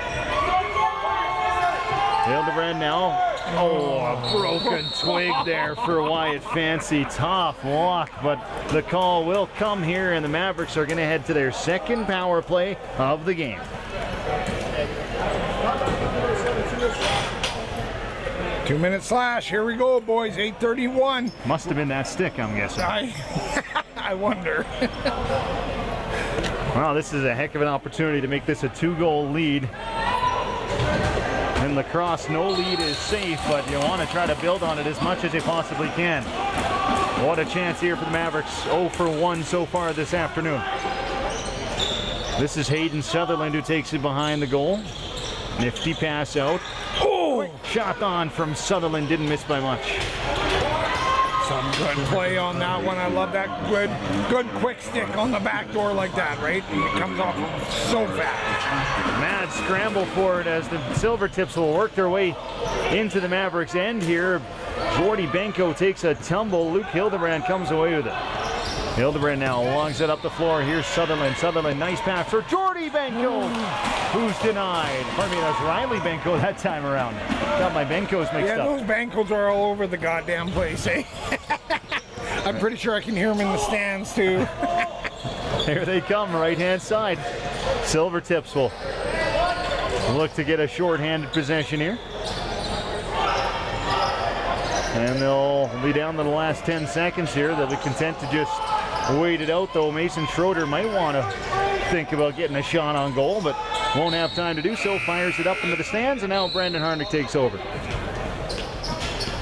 Hildebrand now. Oh, a broken twig there for Wyatt Fancy. Tough walk, but the call will come here, and the Mavericks are going to head to their second power play of the game. Two-minute slash. Here we go, boys. 8:31. Must have been that stick, I'm guessing. I wonder. Wow, this is a heck of an opportunity to make this a 2-goal lead. In lacrosse, no lead is safe, but you want to try to build on it as much as you possibly can. What a chance here for the Mavericks. 0 for 1 so far this afternoon. This is Hayden Sutherland who takes it behind the goal. Nifty pass out. Oh! Shot on from Sutherland, didn't miss by much. Some good play on that one. I love that good quick stick on the back door like that, right? It comes off so fast. Mad scramble for it as the Silvertips will work their way into the Mavericks end here. Jordy Benko takes a tumble. Luke Hildebrand comes away with it. Hildebrand now longs it up the floor. Here's Sutherland. Sutherland, nice pass for Jordy Benko, who's denied. Pardon me, that's Riley Benko that time around. Got my Benkos mixed up. Yeah, those Benkos are all over the goddamn place, eh? I'm pretty sure I can hear them in the stands, too. Here they come, right-hand side. Silvertips will look to get a short-handed possession here. And they'll be down to the last 10 seconds here. They'll be content to just wait it out, though. Mason Schroeder might want to think about getting a shot on goal, but won't have time to do so. Fires it up into the stands, and now Brandon Harnick takes over.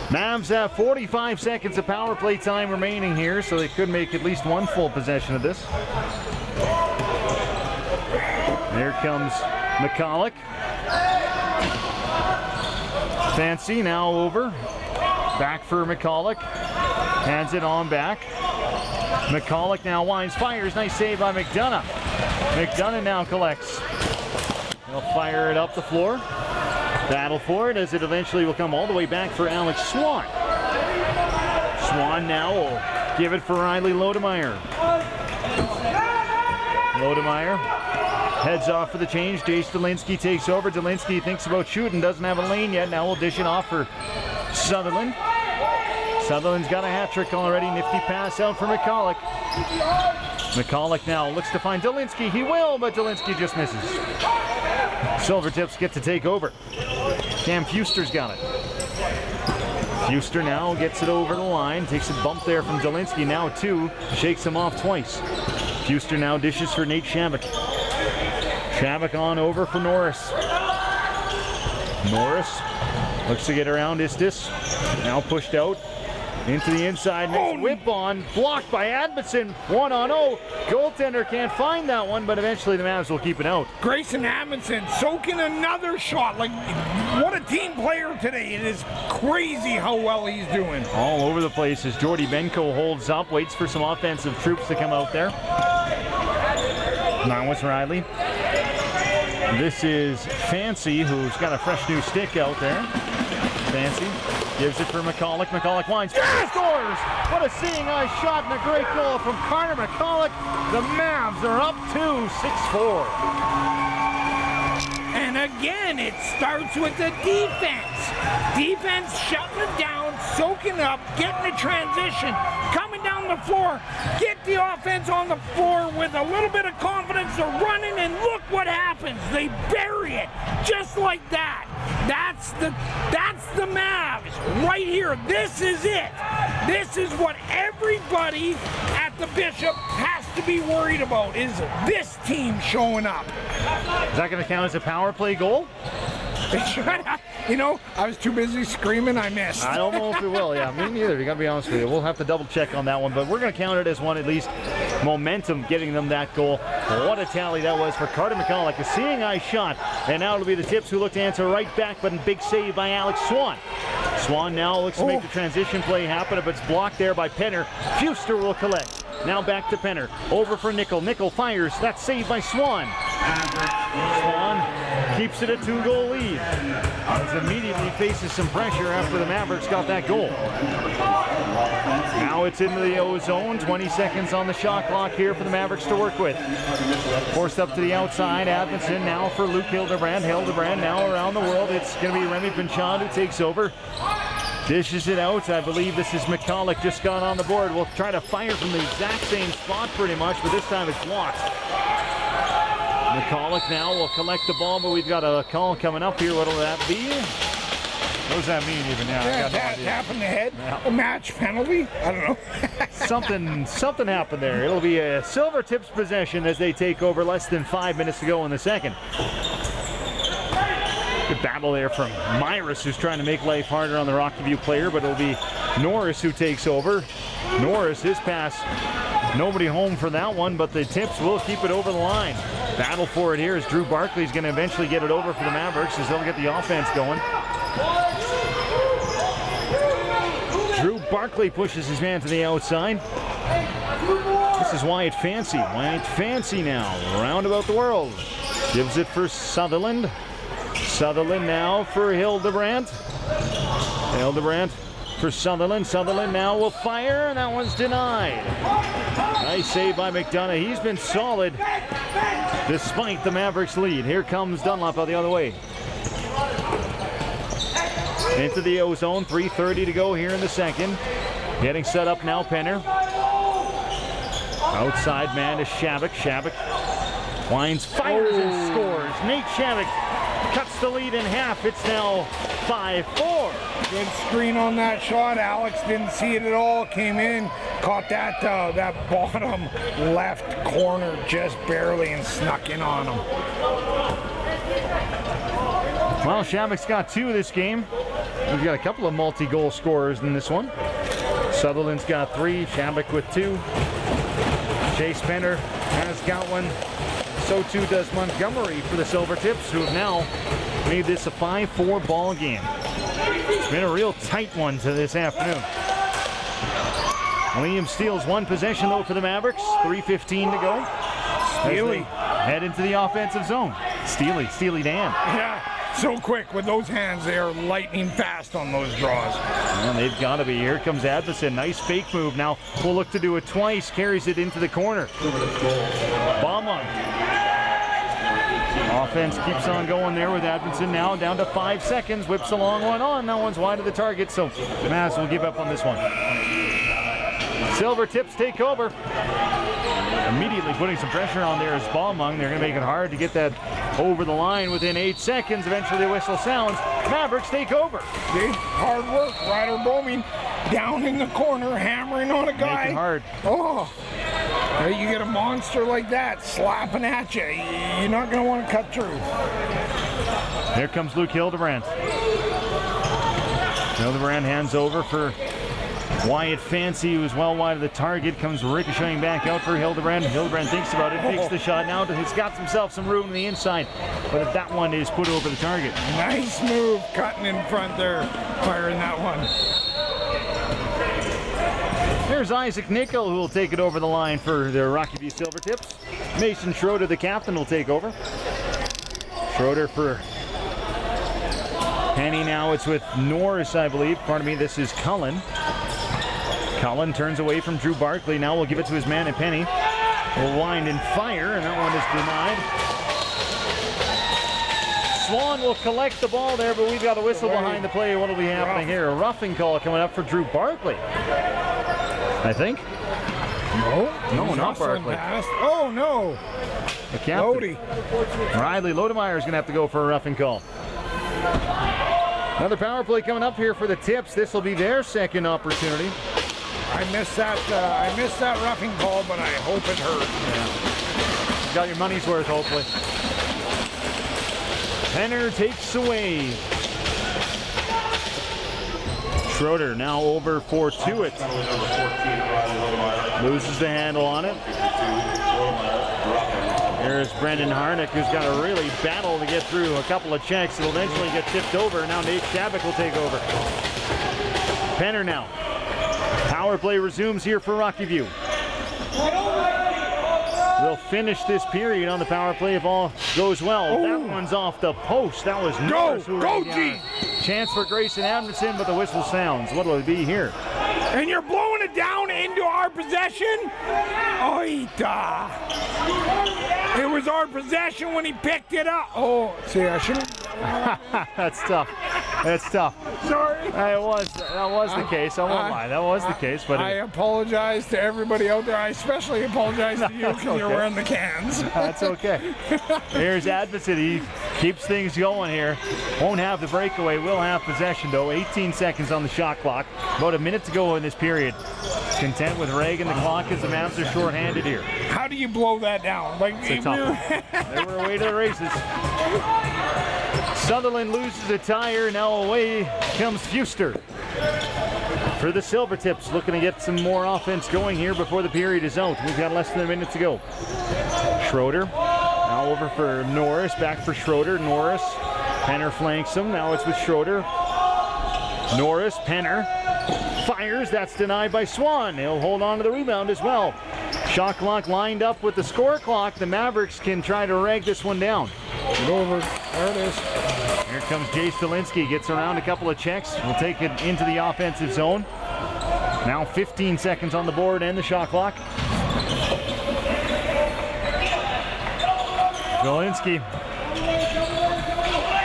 Mavs have 45 seconds of power play time remaining here, so they could make at least one full possession of this. There comes McCulloch. Fancy now over. Back for McCulloch. Hands it on back. McCulloch now winds, fires. Nice save by McDonough. McDonough now collects. They'll fire it up the floor. Battle for it as it eventually will come all the way back for Alex Swan. Swan now will give it for Riley Lodemeyer. Lodemeyer heads off for the change. Jace Delinsky takes over. Delinsky thinks about shooting, doesn't have a lane yet. Now we'll dish it off for Sutherland. Sutherland's got a hat trick already. Nifty pass out for McCulloch. McCulloch now looks to find Delinsky. He will, but Delinsky just misses. Silvertips get to take over. Cam Fuster's got it. Fuster now gets it over the line. Takes a bump there from Delinsky. Now 2. Shakes him off twice. Fuster now dishes for Nate Shabak. Shabak on over for Norris. Norris looks to get around Istis. Now pushed out into the inside. Makes whip on. Blocked by Admison. 1-on-0. Goaltender can't find that one, but eventually the Mavs will keep it out. Grayson Admison soaking another shot. Like, what a team player today. It is crazy how well he's doing. All over the place as Jordy Benko holds up. Waits for some offensive troops to come out there. Now it's Riley. This is Fancy, who's got a fresh new stick out there. Fancy gives it for McCulloch. McCulloch winds, scores! What a seeing eye shot and a great goal from Carter McCulloch. The Mavs are up 2, 6-4. And again, it starts with the defense. Defense shutting it down, soaking up, getting the transition, coming down the floor, get the offense on the floor with a little bit of confidence. They're running, and look what happens. They bury it just like that. That's the Mavs right here. This is it. This is what everybody at the Bishop has to be worried about, is this team showing up. Is that going to count as a power play goal? You know, I was too busy screaming, I missed. I don't know if it will. Yeah, me neither. You got to be honest with you. We'll have to double check on that one, but we're going to count it as one at least. Momentum getting them that goal. What a tally that was for Carter McCulloch. A seeing eye shot. And now it'll be the Tips who look to answer right back, but a big save by Alex Swan. Swan now looks to make the transition play happen, but it's blocked there by Penner. Fuster will collect. Now back to Penner. Over for Nickel. Nickel fires. That's saved by Swan. Swan keeps it a 2-goal lead. As immediately faces some pressure after the Mavericks got that goal. Now it's into the O zone. 20 seconds on the shot clock here for the Mavericks to work with. Forced up to the outside. Advinson now for Luke Hildebrand. Hildebrand now around the world. It's going to be Remy Pinchon who takes over. Dishes it out. I believe this is McCulloch just got on the board. We'll try to fire from the exact same spot pretty much, but this time it's blocked. McCulloch now will collect the ball, but we've got a call coming up here. What'll that be? What does that mean even now? Yeah, tap in the head. Yeah. A match penalty? I don't know. something happened there. It'll be a Silvertips possession as they take over. Less than 5 minutes to go in the second. Good battle there from Myris, who's trying to make life harder on the Rockview player, but it'll be Norris who takes over. Norris, his pass, nobody home for that one, but the Tips will keep it over the line. Battle for it here as Drew Barkley's going to eventually get it over for the Mavericks as they'll get the offense going. Drew Barkley pushes his man to the outside. This is Wyatt Fancy. Wyatt Fancy now, round about the world. Gives it for Sutherland. Sutherland now for Hildebrand. Hildebrand for Sutherland. Sutherland now will fire, and that one's denied. Nice save by McDonough. He's been solid despite the Mavericks lead. Here comes Dunlop out the other way. Into the O zone. 3:30 to go here in the second. Getting set up now, Penner. Outside man is Shabak. Shabak winds, fires, and scores. Nate Shabak cuts the lead in half. It's now 5-4. Good screen on that shot. Alex didn't see it at all. Came in, caught that bottom left corner just barely and snuck in on him. Well, Shabak's got 2 this game. We've got a couple of multi-goal scorers in this one. Sutherland's got 3. Shabak with 2. Chase Penner has got 1. So too does Montgomery for the Silvertips, who have now made this a 5-4 ball game. It's been a real tight one to this afternoon. Liam steals 1 possession though for the Mavericks. 3:15 to go. Steely head into the offensive zone. Steely Dan. Yeah, so quick with those hands. They are lightning fast on those draws. Well, they've got to be. Here comes Advison. Nice fake move. Now we'll look to do it twice. Carries it into the corner. Bomb on. Offense keeps on going there with Advinson now down to 5 seconds. Whips a long one on. That one's wide of the target, so the Mavs will give up on this one. Silvertips take over. Immediately putting some pressure on there is Baumung. They're going to make it hard to get that over the line within 8 seconds. Eventually the whistle sounds. Mavericks take over. See? Hard work. Ryder Bowman down in the corner, hammering on a guy. Making hard. Oh. You get a monster like that slapping at you. You're not going to want to cut through. Here comes Luke Hildebrand. Hildebrand hands over for Wyatt Fancy, who's well wide of the target. Comes ricocheting back out for Hildebrand. Hildebrand thinks about it, takes the shot now. He's got himself some room on the inside, but that one is put over the target. Nice move, cutting in front there, firing that one. There's Isaac Nickel, who will take it over the line for the Rockview Silvertips. Mason Schroeder, the captain, will take over. Schroeder for Penny now. It's with Norris, I believe. Pardon me, this is Cullen. Cullen turns away from Drew Barkley. Now we'll give it to his man at Penny. Will wind and fire, and that one is denied. Swan will collect the ball there, but we've got a whistle behind the play. What will be happening here? A roughing call coming up for Drew Barkley, I think. No, not Barkley. Oh, no. The captain. Lodi. Riley Lodemeyer is going to have to go for a roughing call. Another power play coming up here for the Tips. This will be their second opportunity. I missed that roughing call, but I hope it hurt. Yeah. Got your money's worth, hopefully. Penner takes away. Schroeder now over for Tuitt. Loses the handle on it. There's Brendan Harnick, who's got to really battle to get through a couple of checks. It'll eventually get tipped over. Now Nate Shabak will take over. Penner now. Power play resumes here for Rocky View. We'll finish this period on the power play if all goes well. That one's off the post. That was Norris. Go, G! Chance for Grayson Adamson, but the whistle sounds. What will it be here? And you're blowing it down into our possession? Oita! It was our possession when he picked it up. Oh, see, I shouldn't. That's tough. That's tough. Sorry. That was the case. I won't lie. That was the case. But I apologize to everybody out there. I especially apologize to you because you're wearing the cans. That's okay. Here's Advocate. He keeps things going here. Won't have the breakaway. Will have possession, though. 18 seconds on the shot clock. About a minute to go in this period. Content with Reagan the clock as the Mavs are shorthanded here. How do you blow that down? Like, it's a tough one. They were away to the races. Sutherland loses a tire. Now away comes Fuster for the Silvertips, looking to get some more offense going here before the period is out. We've got less than a minute to go. Schroeder now over for Norris. Back for Schroeder. Norris. Penner flanks him. Now it's with Schroeder. Norris. Penner fires. That's denied by Swan. He'll hold on to the rebound as well. Shot clock lined up with the score clock. The Mavericks can try to rag this one down. Get over. There it is. Here comes Jay Stilinski. Gets around a couple of checks. Will take it into the offensive zone. Now 15 seconds on the board and the shot clock. Stilinski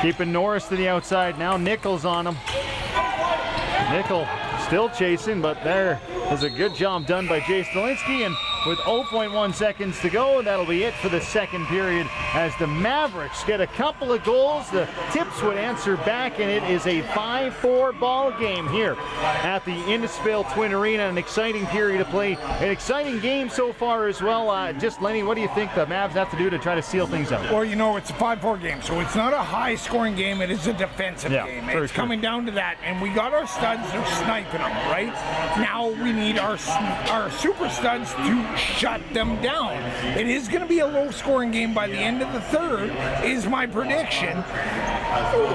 keeping Norris to the outside. Now Nichols on him. Nickel still chasing, but there was a good job done by Jay Stilinski, and with 0.1 seconds to go, that'll be it for the second period as the Mavericks get a couple of goals. The Tips would answer back, and it is a 5-4 ball game here at the Innisfail Twin Arena. An exciting period of play, an exciting game so far as well. Just Lenny, what do you think the Mavs have to do to try to seal things up? Well, you know, it's a 5-4 game, so it's not a high-scoring game. It is a defensive game. It's coming down to that, and we got our studs. They're sniping them, right? Now we need our super studs to shut them down. It is going to be a low-scoring game by the end of the third, is my prediction.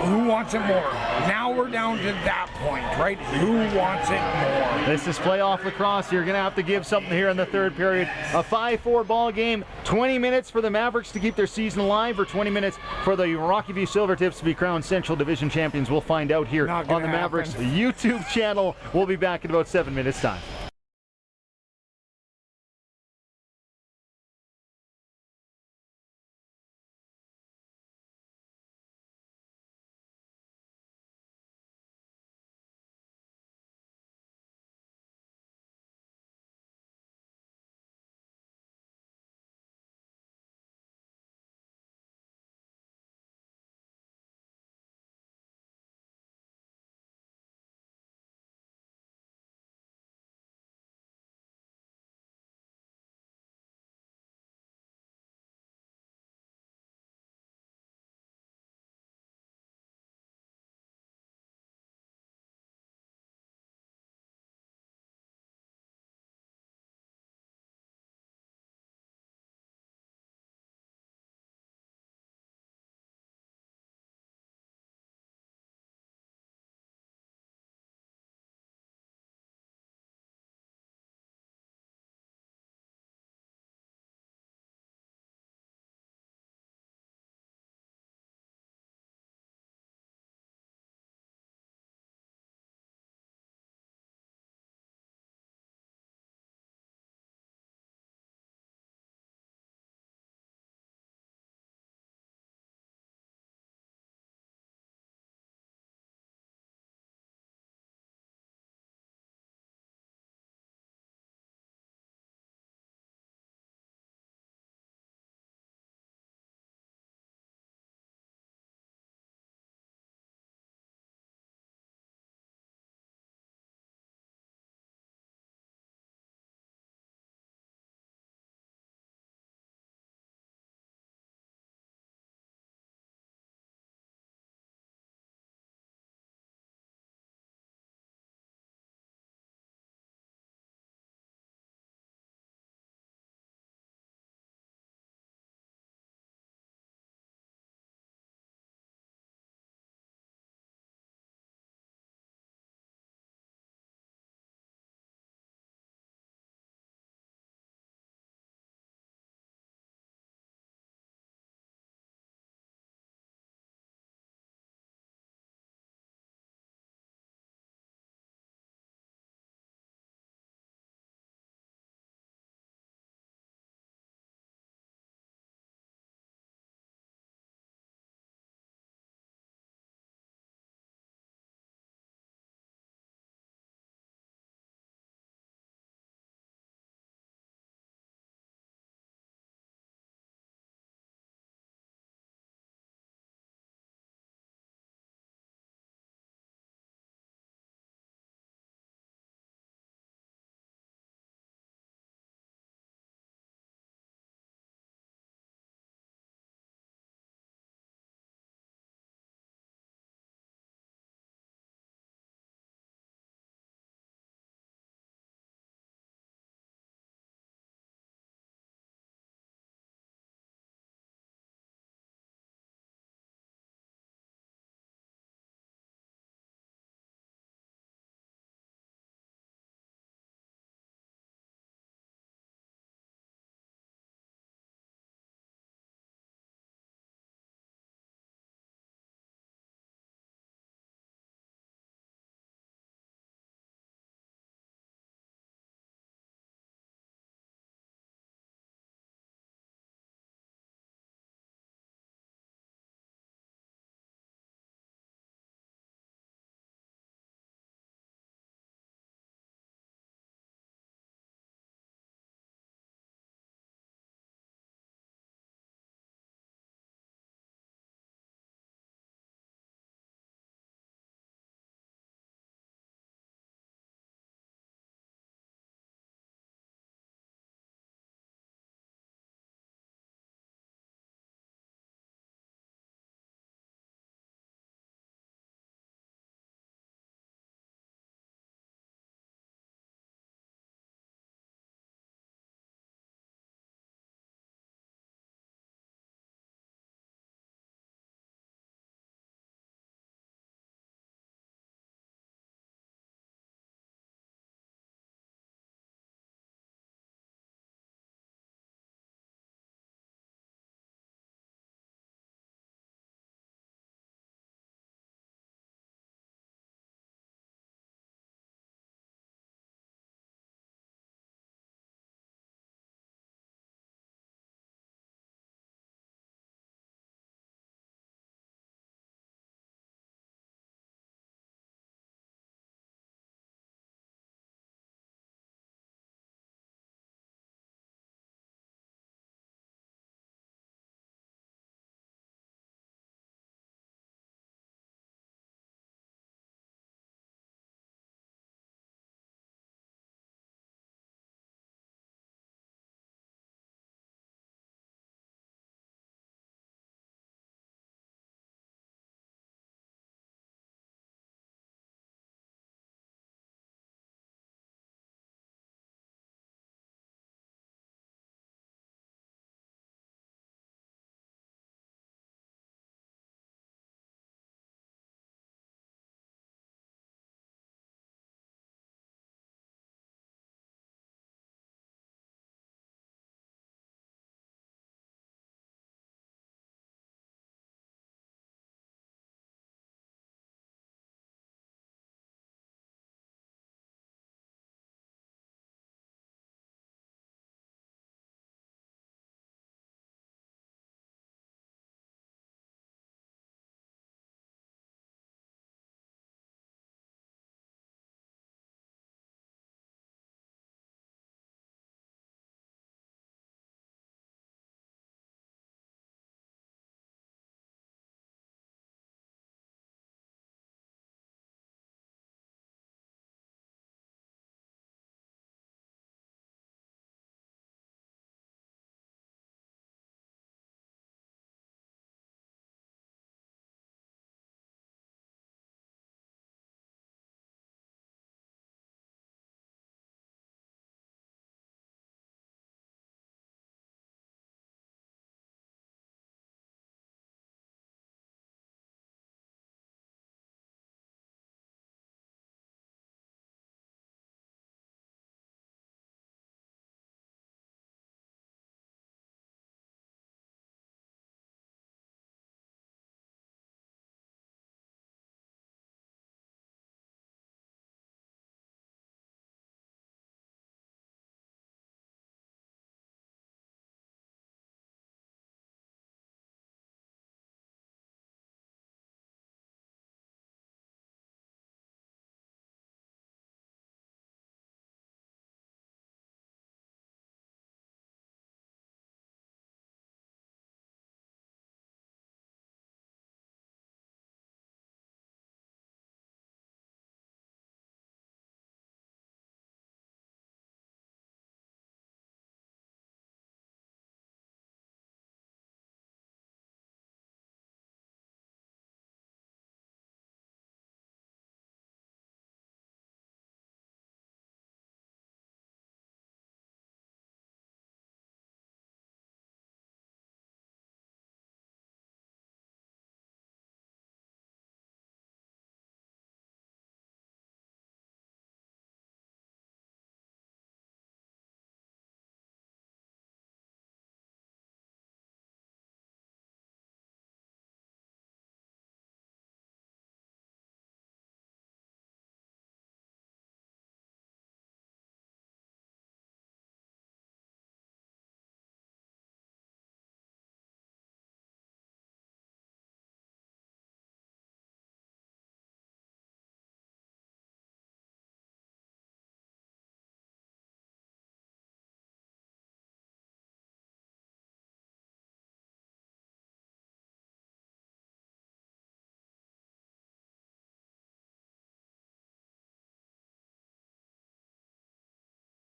Who wants it more? Now we're down to that point, right? Who wants it more? This is playoff lacrosse. You're going to have to give something here in the third period. A 5-4 ball game. 20 minutes for the Mavericks to keep their season alive, or 20 minutes for the Rocky View Silvertips to be crowned Central Division champions. We'll find out here on the Mavericks YouTube channel. We'll be back in about 7 minutes' time.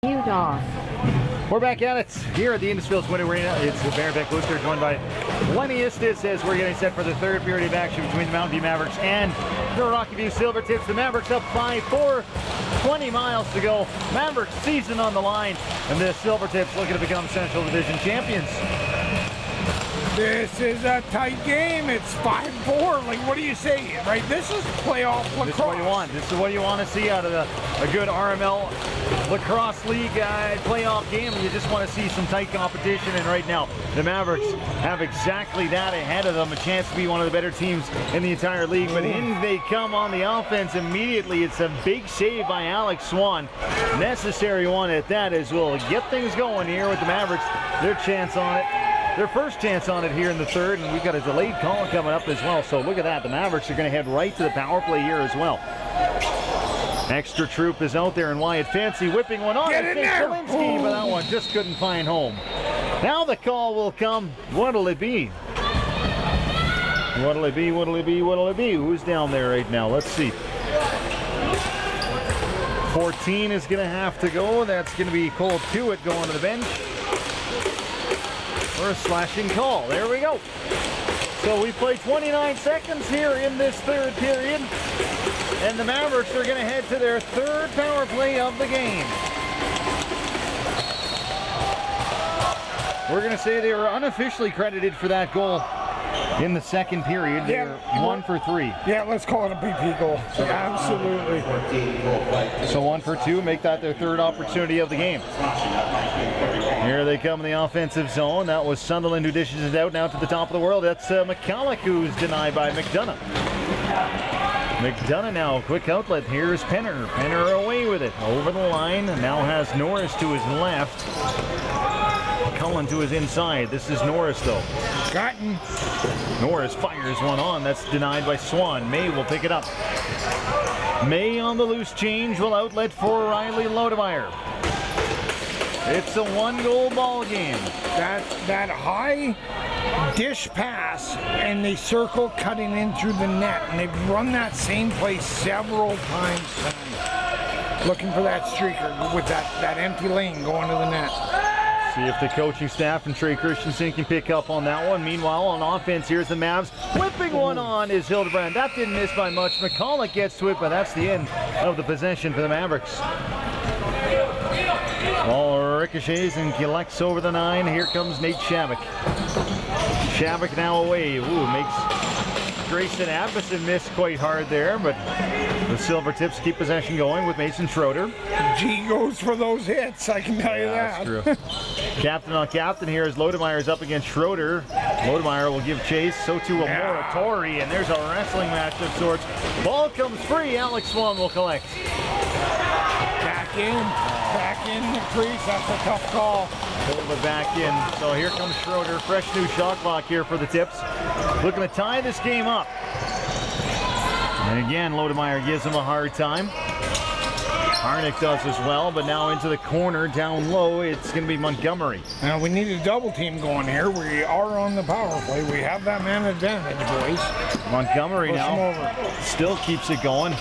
Mute off. We're back at it here at the Innisfield's Winter Arena. It's the Bearbeck Booster joined by Lenny Istis as we're getting set for the third period of action between the Mountain View Mavericks and the Rocky View Silvertips. The Mavericks up 5-4, 20 miles to go. Mavericks season on the line, and the Silvertips looking to become Central Division champions. This is a tight game. It's 5-4. Like, what do you say, right? This is playoff lacrosse. This is what you want. This is what you want to see out of a good RML Lacrosse League playoff game. You just want to see some tight competition, and right now the Mavericks have exactly that ahead of them, a chance to be one of the better teams in the entire league. But in they come on the offense immediately. It's a big save by Alex Swan. Necessary one at that, as will get things going here with the Mavericks. Their chance on it. Their first chance on it here in the third, and we've got a delayed call coming up as well. So look at that. The Mavericks are going to head right to the power play here as well. Extra troop is out there, and Wyatt Fancy whipping one on. Get in there! Kalinsky, but that one just couldn't find home. Now the call will come. What'll it be? What'll it be? What'll it be? What'll it be? Who's down there right now? Let's see. 14 is going to have to go. That's going to be Cole Tewitt going to the bench. For a slashing call. There we go. So we play 29 seconds here in this third period, and the Mavericks are going to head to their third power play of the game. We're going to say they were unofficially credited for that goal in the second period. They're 1 for 3. Yeah, let's call it a BP goal. Absolutely. So 1 for 2, make that their third opportunity of the game. Here they come in the offensive zone. That was Sunderland who dishes it out now to the top of the world. That's McCulloch who's denied by McDonough. McDonough now, quick outlet. Here's Penner. Penner away with it. Over the line. Now has Norris to his left. Cullen to his inside. This is Norris though. Gotten. Norris fires one on. That's denied by Swan. May will pick it up. May on the loose change will outlet for Riley Lodemeyer. It's a 1-goal ball game. That high dish pass, and they circle cutting in through the net, and they've run that same play several times tonight, looking for that streaker with that empty lane going to the net. See if the coaching staff and Trey Christensen can pick up on that one. Meanwhile, on offense, here's the Mavs. Whipping one on is Hildebrand. That didn't miss by much. McCulloch gets to it, but that's the end of the possession for the Mavericks. Ball ricochets and collects over the 9. Here comes Nate Shabak. Shabak now away. Ooh, makes Grayson Abison miss quite hard there, but the Silvertips keep possession going with Mason Schroeder. G goes for those hits, I can tell you that. That's true. Captain on captain here as Lodemeyer's up against Schroeder. Lodemeyer will give chase, so too will Moratori, and there's a wrestling match of sorts. Ball comes free, Alex Swan will collect. Back in the crease, that's a tough call. Pull it back in, so here comes Schroeder. Fresh new shot clock here for the Tips. Looking to tie this game up. And again, Lodemeyer gives him a hard time. Harnick does as well, but now into the corner, down low, it's going to be Montgomery. Now we need a double team going here. We are on the power play. We have that man advantage, boys. Montgomery now still keeps it going.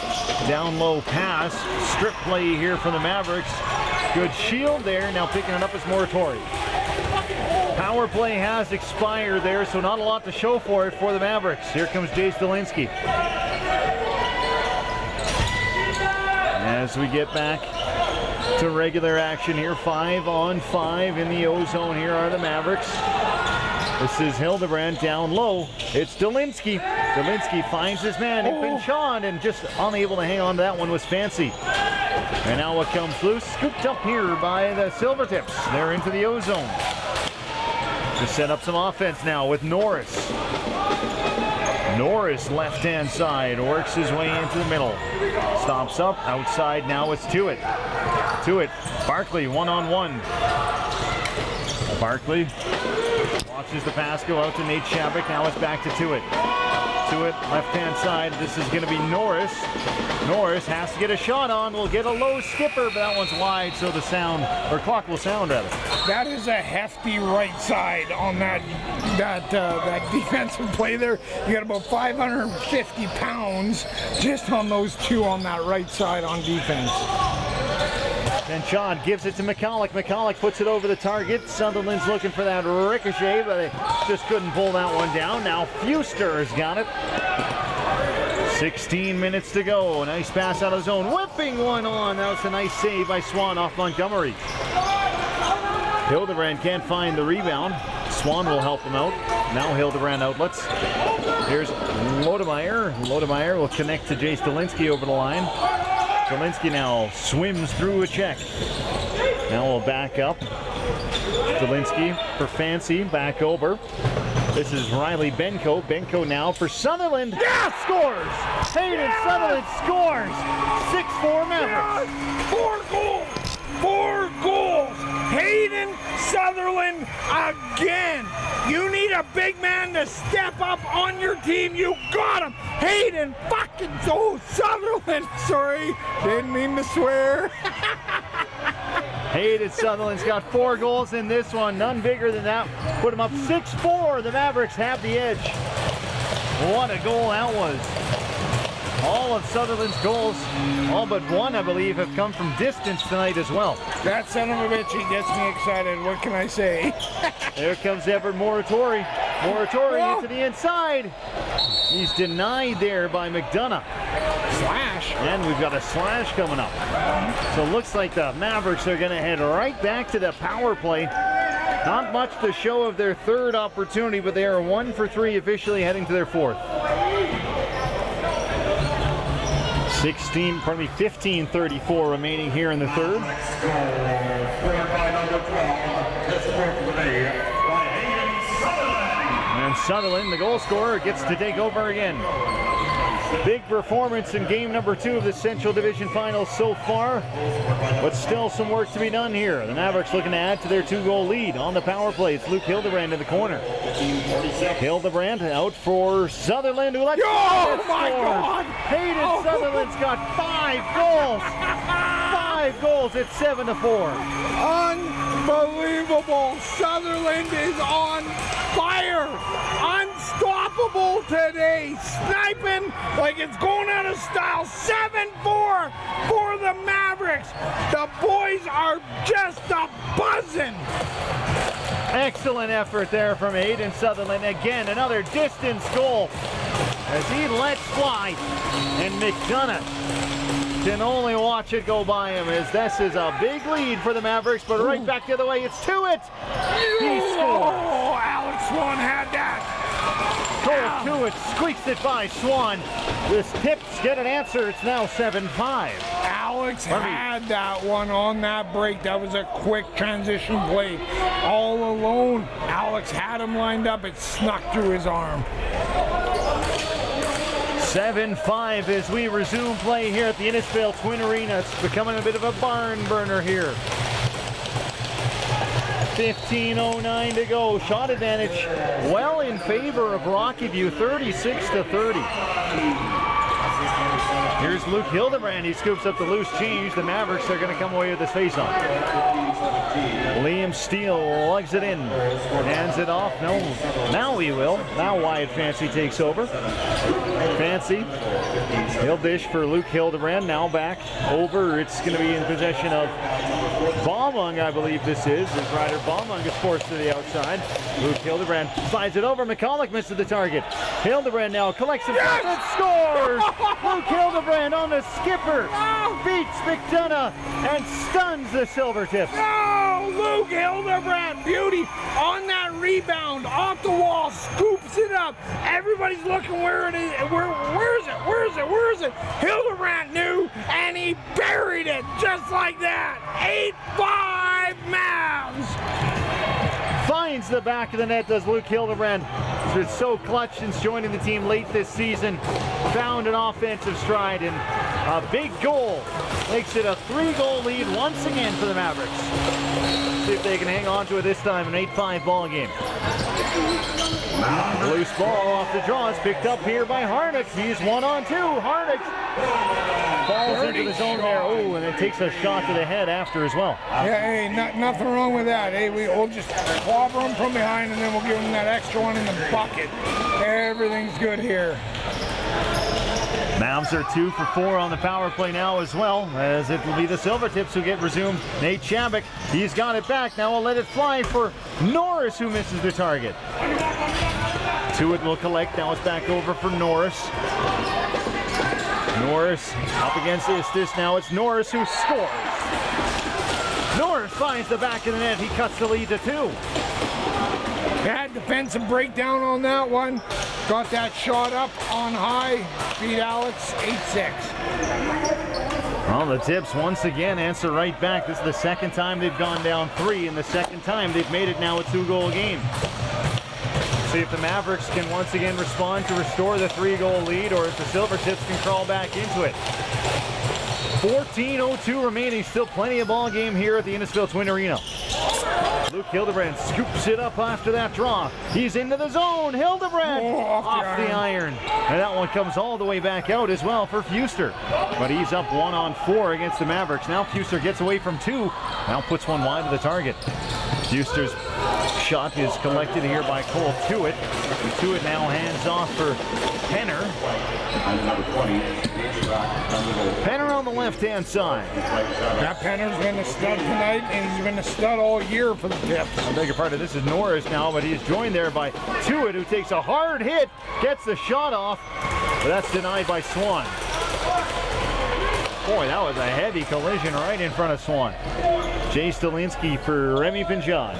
Down low pass. Strip play here for the Mavericks. Good shield there. Now picking it up is Moratori. Power play has expired there, so not a lot to show for it for the Mavericks. Here comes Jace Delinsky. As we get back to regular action here, 5-on-5 in the O-zone. Here are the Mavericks. This is Hildebrand down low. It's Delinsky. Delinsky finds his man in Pinchon, and just unable to hang on to that one was Fancy. And now what comes loose, scooped up here by the Silvertips. They're into the O-zone. To set up some offense now with Norris. Norris left-hand side, works his way into the middle. Stops up, outside now it's Tewitt. Tewitt, Barkley, one-on-one. Barkley watches the pass go out to Nate Shabak. Now it's back to Tewitt. Tewitt, left-hand side. This is going to be Norris. Norris has to get a shot on. Will get a low skipper, but that one's wide, so the sound, or clock will sound rather. That is a hefty right side on that defensive play there. You got about 550 pounds just on those two on that right side on defense. And Sean gives it to McCulloch. McCulloch puts it over the target. Sutherland's looking for that ricochet, but they just couldn't pull that one down. Now Fuster has got it. 16 minutes to go. Nice pass out of zone. Whipping one on. That was a nice save by Swan off Montgomery. Hildebrand can't find the rebound. Swan will help him out. Now Hildebrand outlets. Here's Lodemeyer. Lodemeyer will connect to Jay Stalinsky over the line. Stalinsky now swims through a check. Now we'll back up. Stalinsky for Fancy. Back over. This is Riley Benko. Benko now for Sutherland. Yeah! Scores! Hayden Sutherland scores! 6-4 Mavericks. Yes! 4 goals! 4 goals! Hayden Sutherland again! You need a big man to step up on your team. You got him! Hayden fucking Sutherland! Sorry, didn't mean to swear. Hayden Sutherland's got 4 goals in this one. None bigger than that. Put him up 6-4. The Mavericks have the edge. What a goal that was. All of Sutherland's goals, all but one, I believe, have come from distance tonight as well. That son of a bitch, he gets me excited. What can I say? There comes Everett Moratori. Moratori into the inside. He's denied there by McDonough. Slash. And we've got a slash coming up. So it looks like the Mavericks are going to head right back to the power play. Not much to show of their third opportunity, but they are 1 for 3 officially heading to their fourth. 15:34 remaining here in the third. And Sutherland, the goal scorer, gets to take over again. Big performance in game number 2 of the Central Division Finals so far, but still some work to be done here. The Mavericks looking to add to their 2-goal lead on the power play. It's Luke Hildebrand in the corner. Hildebrand out for Sutherland, who lets my God! Hayden Sutherland's got 5 goals. 5 goals at 7-4. Unbelievable! Sutherland is on fire! Unstoppable today! Sniping like it's going out of style. 7-4 for the Mavericks. The boys are just a buzzing. Excellent effort there from Hayden Sutherland. Again, another distance goal as he lets fly. And McDonough can only watch it go by him as this is a big lead for the Mavericks, but right back the other way, it's to it. He scores. Oh, Alex Swan had that. Goal to it, squeaks it by Swan. The Tips get an answer, it's now 7-5. Alex had that one on that break. That was a quick transition play. All alone, Alex had him lined up. It snuck through his arm. 7-5 as we resume play here at the Innisfail Twin Arena. It's becoming a bit of a barn burner here. 15:09 to go. Shot advantage well in favor of Rocky-View, 36-30. Here's Luke Hildebrand. He scoops up the loose change. The Mavericks are going to come away with this face-off. Liam Steele lugs it in. Hands it off. No. Now he will. Now Wyatt Fancy takes over. Fancy. He'll dish for Luke Hildebrand. Now back over. It's going to be in possession of Baumung, I believe this is. As Ryder Baumung is forced to the outside. Luke Hildebrand slides it over. McCulloch misses the target. Hildebrand now collects himself and scores! Luke Hildebrand on the skipper. Beats McDonough and stuns the Silvertips. No! Luke Hildebrand, beauty on that rebound, off the wall, scoops it up. Everybody's looking where it is. Where is it? Hildebrand knew, and he buried it just like that. 8-5 Mavs. Finds the back of the net, does Luke Hildebrand. He's so clutch since joining the team late this season. Found an offensive stride and a big goal. Makes it a 3-goal lead once again for the Mavericks. See if they can hang on to it this time, an 8-5 ball game. Loose ball off the draw is picked up here by Harnick. He's 1-on-2. Harnick falls into the zone there. Oh, and it takes a shot to the head after as well. Yeah, hey, nothing wrong with that. Hey, we'll just clobber him from behind and then we'll give him that extra one in the bucket. Everything's good here. Mavs are 2 for 4 on the power play now as well, as it will be the Silvertips who get resumed. Nate Shabik, he's got it back. Now we'll let it fly for Norris, who misses the target. Tuitt will collect. Now it's back over for Norris. Norris up against Istis. Now it's Norris who scores. Norris finds the back of the net. He cuts the lead to 2. Bad defensive breakdown on that one. Got that shot up on high. Beat Alex 8-6. Well, the Tips once again answer right back. This is the second time they've gone down 3, and the second time they've made it now a 2-goal game. See if the Mavericks can once again respond to restore the 3-goal lead, or if the Silvertips can crawl back into it. 14:02 remaining. Still plenty of ball game here at the Innisfil Twin Arena. Luke Hildebrand scoops it up after that draw. He's into the zone. Hildebrand off the iron. And that one comes all the way back out as well for Fuster. But he's up 1-on-4 against the Mavericks. Now Fuster gets away from 2. Now puts one wide of the target. Penner's shot is collected here by Cole Tuitt. Tuitt now hands off for Penner. Penner on the left-hand side. That Penner's been a stud tonight, and he's been a stud all year for the Tips. I beg your pardon, this is Norris now, but he's joined there by Tuitt, who takes a hard hit, gets the shot off, but that's denied by Swan. Boy, that was a heavy collision right in front of Swan. Jay Stalinsky for Remy Pinchard.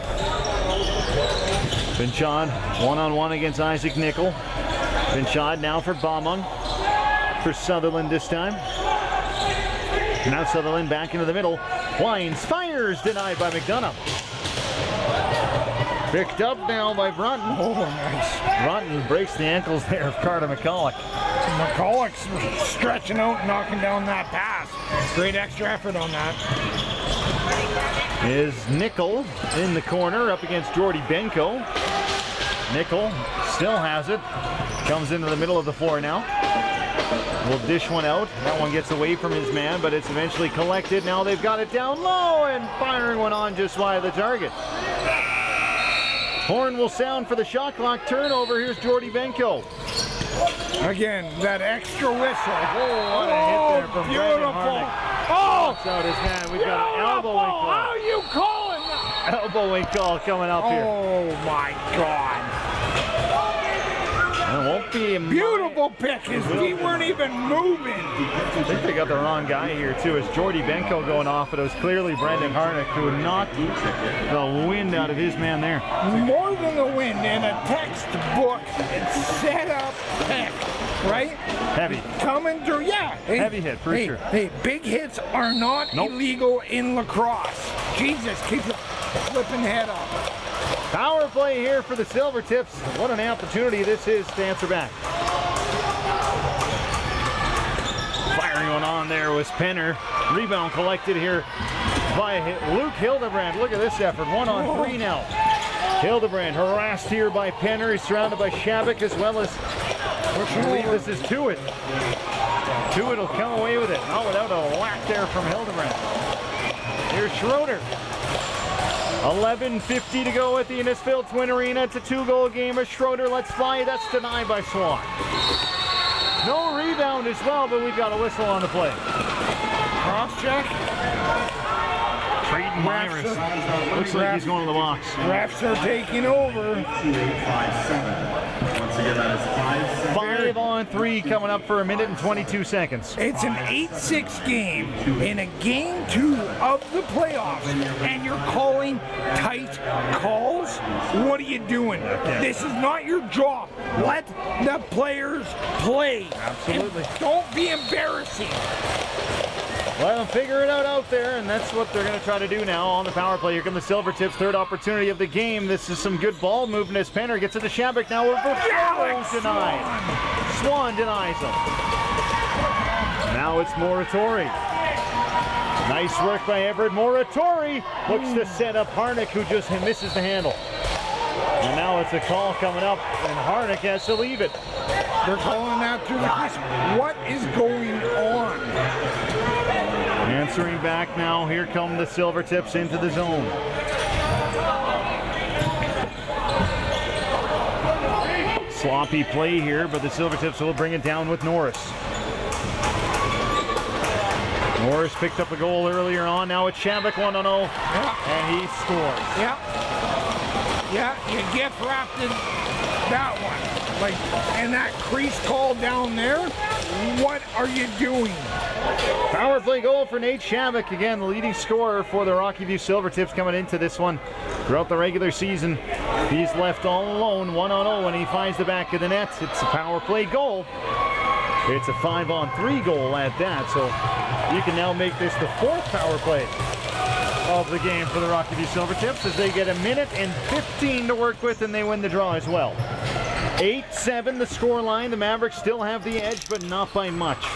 Pinchard one-on-one against Isaac Nickel. Pinchard now for Baumung. For Sutherland this time. Now Sutherland back into the middle. Wines fires, denied by McDonough. Picked up now by Brunton. Oh, nice. Brunton breaks the ankles there of Carter McCulloch. McCulloch's stretching out and knocking down that pass. Great extra effort on that. Is Nickel in the corner up against Jordy Benko. Nickel still has it. Comes into the middle of the floor now. Will dish one out. That one gets away from his man, but it's eventually collected. Now they've got it down low and firing one on just wide of the target. Horn will sound for the shot clock turnover. Here's Jordy Benko. Again, that extra whistle. Oh, what a hit there from Brandon Harnick. Knocks out his man. We've got an elbowing call. How are you calling that? Elbowing call coming up here. Oh my God. It won't be a Beautiful pick. His feet weren't even moving. I think they got the wrong guy here too. It's Jordy Benko going off, but it was clearly Brendan Harnick who knocked the wind out of his man there. More than the wind in a textbook set up pick, right? Heavy. Coming through, yeah. Hey, heavy hit for sure. Hey, big hits are not illegal in lacrosse. Jesus, keep your flipping head up. Power play here for the Silvertips. What an opportunity this is to answer back. Firing one on there was Penner. Rebound collected here by Luke Hildebrand. Look at this effort. 1-on-3 now. Hildebrand harassed here by Penner. He's surrounded by Shabik as well as, I believe this is Tuitt. Tuitt will come away with it. Not without a whack there from Hildebrand. Here's Schroeder. 11:50 to go at the Innisfil Twin Arena. It's a 2-goal game. As Schroeder lets fly. That's denied by Swan. No rebound as well, but we've got a whistle on the play. Cross check. Trayton Myers. Looks like he's going to the box. Refs are taking over. 5-on-3 coming up for 1 minute and 22 seconds. It's an 8-6 game in a game 2 of the playoffs, and you're calling tight calls? What are you doing? This is not your job. Let the players play. Absolutely. And don't be embarrassing. Let them figure it out there, and that's what they're going to try to do now on the power play. Here come the Silvertips, third opportunity of the game. This is some good ball movement as Penner gets it to Shabik. Now over denied. Swan denies him. Now it's Moratori. Nice work by Everett. Moratori looks to set up Harnick, who just misses the handle. And now it's a call coming up, and Harnick has to leave it. They're calling that through the crisp. What is going on? Answering back now, here come the Silvertips into the zone. Sloppy play here, but the Silvertips will bring it down with Norris. Norris picked up a goal earlier on. Now it's Shabak 1-0, and he scores. Yeah, you gift wrapped in that one. Like, and that crease call down there, what are you doing? Power play goal for Nate Shabak. Again, the leading scorer for the Rocky-View Silvertips coming into this one. Throughout the regular season, he's left all alone, 1-0 when he finds the back of the net. It's a power play goal. It's a 5-on-3 goal at that, so you can now make this the 4th power play of the game for the Rocky-View Silvertips as they get a minute and 15 to work with, and they win the draw as well. 8-7 the score line. The Mavericks still have the edge, but not by much.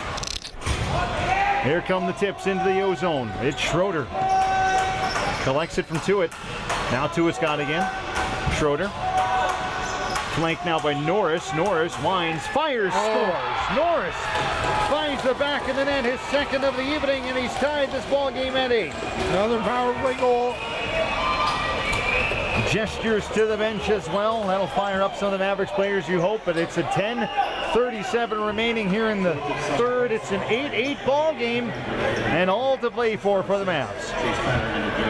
Here come the tips into the O-zone. It's Schroeder. Collects it from Tuitt. Now Tuitt's got again. Schroeder. Flanked now by Norris. Norris winds, fires, scores. Norris finds the back of the net, his 2nd of the evening, and he's tied this ball game at 8. Another power play goal. Gestures to the bench as well. That'll fire up some of the Mavericks players, you hope, but it's a 10:37 remaining here in the 3rd. It's an 8-8 ball game, and all to play for the Mavs.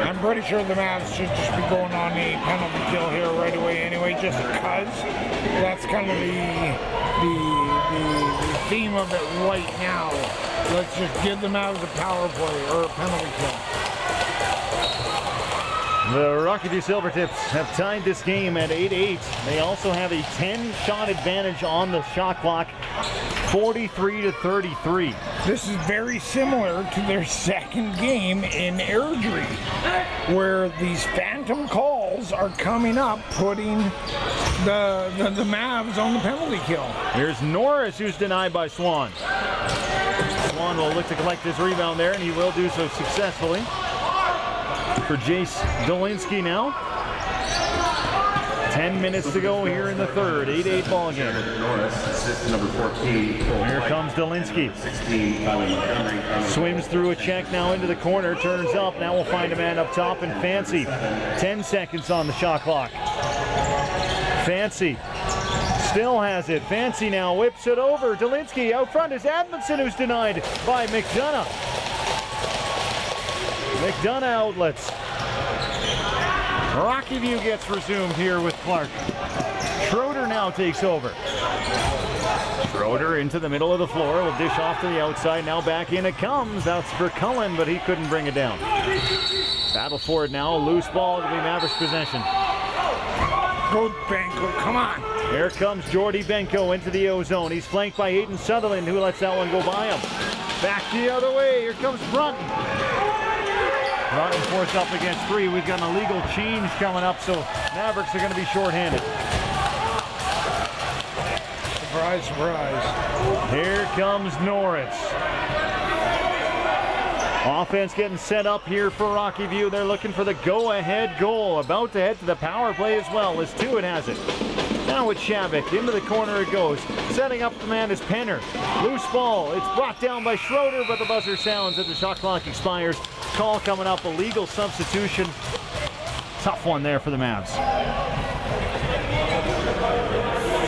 I'm pretty sure the Mavs should just be going on a penalty kill here right away anyway, just because that's kind of the theme of it right now. Let's just give the Mavs a power play or a penalty kill. The Rocky-View Silvertips have tied this game at 8-8. They also have a 10-shot advantage on the shot clock, 43-33. This is very similar to their 2nd game in Airdrie, where these phantom calls are coming up, putting the Mavs on the penalty kill. Here's Norris, who's denied by Swan. Swan will look to collect his rebound there, and he will do so successfully. For Jace Dolinski now. 10 minutes to go here in the 3rd. 8-8 ball game. Here comes Dolinski. Swims through a check now into the corner. Turns up. Now we'll find a man up top and Fancy. 10 seconds on the shot clock. Fancy still has it. Fancy now whips it over. Dolinski out front is Admonson, who's denied by McDonough. McDonough outlets. Rocky-View gets resumed here with Clark. Schroeder now takes over. Schroeder into the middle of the floor. Will dish off to the outside. Now back in it comes. That's for Cullen, but he couldn't bring it down. Battle for it now. Loose ball to be Mavericks possession. Go Benko, come on. Here comes Jordy Benko into the O-zone. He's flanked by Aiden Sutherland, who lets that one go by him. Back the other way. Here comes Brunton. Brunton forced up against 3. We've got an illegal change coming up, so Mavericks are going to be shorthanded. Surprise, surprise. Here comes Norris. Offense getting set up here for Rocky-View. They're looking for the go-ahead goal. About to head to the power play as well as Tuitt has it. Now it's Shabak. Into the corner it goes. Setting up the man is Penner. Loose ball. It's brought down by Schroeder, but the buzzer sounds as the shot clock expires. Call coming up. A legal substitution. Tough one there for the Mavs.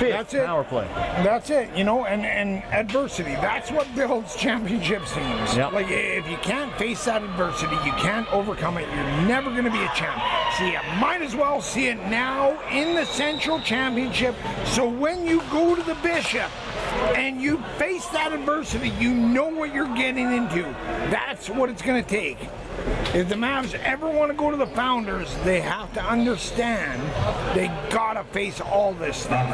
That's it. Power play. That's it, you know, and adversity. That's what builds championship teams. Yep. Like, if you can't face that adversity, you can't overcome it, you're never going to be a champ. So you might as well see it now in the Central Championship. So when you go to the Bishop and you face that adversity, you know what you're getting into. That's what it's going to take. If the Mavs ever want to go to the Founders, they have to understand they gotta face all this stuff.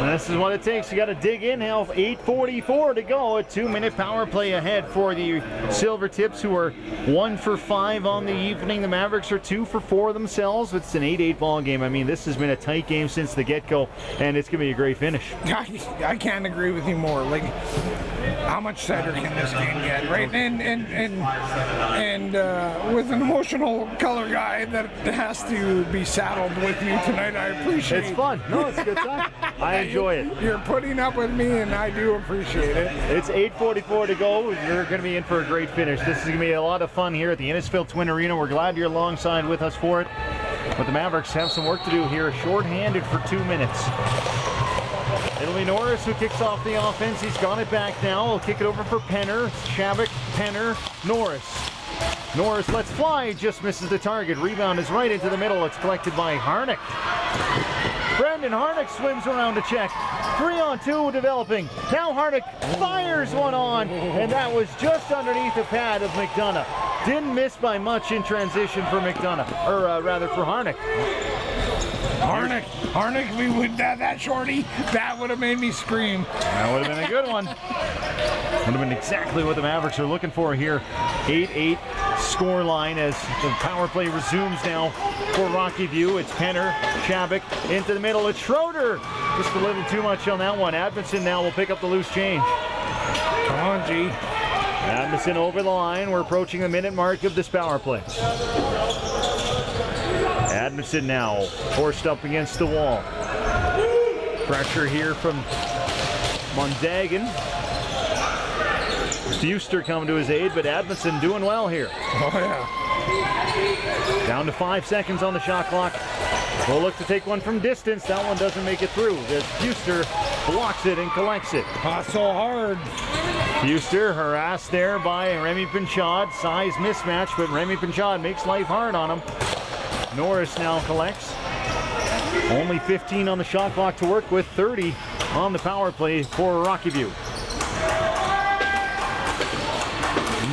This is what it takes. You got to dig in now. 8:44 to go. A 2-minute power play ahead for the Silvertips, who are 1 for 5 on the evening. The Mavericks are 2 for 4 themselves. It's an 8-8 ball game. I mean, this has been a tight game since the get-go, and it's going to be a great finish. I can't agree with you more. Like, how much tighter can this game get, right? And with an emotional color guy that has to be saddled with me tonight, I appreciate it. It's fun. No, it's a good time. I enjoy it. You're putting up with me, and I do appreciate it. It's 8:44 to go. You're going to be in for a great finish. This is going to be a lot of fun here at the Innisfil Twin Arena. We're glad you're alongside with us for it. But the Mavericks have some work to do here. Short-handed for 2 minutes. It'll be Norris who kicks off the offense. He's got it back now. He'll kick it over for Penner. Shabik, Penner, Norris. Norris lets fly, just misses the target. Rebound is right into the middle. It's collected by Harnick. Brendan Harnick swims around to check. 3-on-2 developing. Now Harnick fires one on, and that was just underneath the pad of McDonough. Didn't miss by much in transition for McDonough, or rather for Harnick. Harnick, we would that shorty, that would have made me scream. That would have been a good one. Would have been exactly what the Mavericks are looking for here. 8-8 score line as the power play resumes now for Rocky View. It's Penner, Shabik into the middle. It's Schroeder. Just a little too much on that one. Adamson now will pick up the loose change. Come on, G. Adamson over the line. We're approaching the minute mark of this power play. Adamson now forced up against the wall. Pressure here from Mondagan. Fuster coming to his aid, but Adamson doing well here. Oh, yeah. Down to 5 seconds on the shot clock. We'll look to take one from distance. That one doesn't make it through. As Fuster blocks it and collects it. So hard. Fuster harassed there by Remy Pinchard. Size mismatch, but Remy Pinchard makes life hard on him. Norris now collects. Only 15 on the shot clock to work with, 30 on the power play for Rocky View.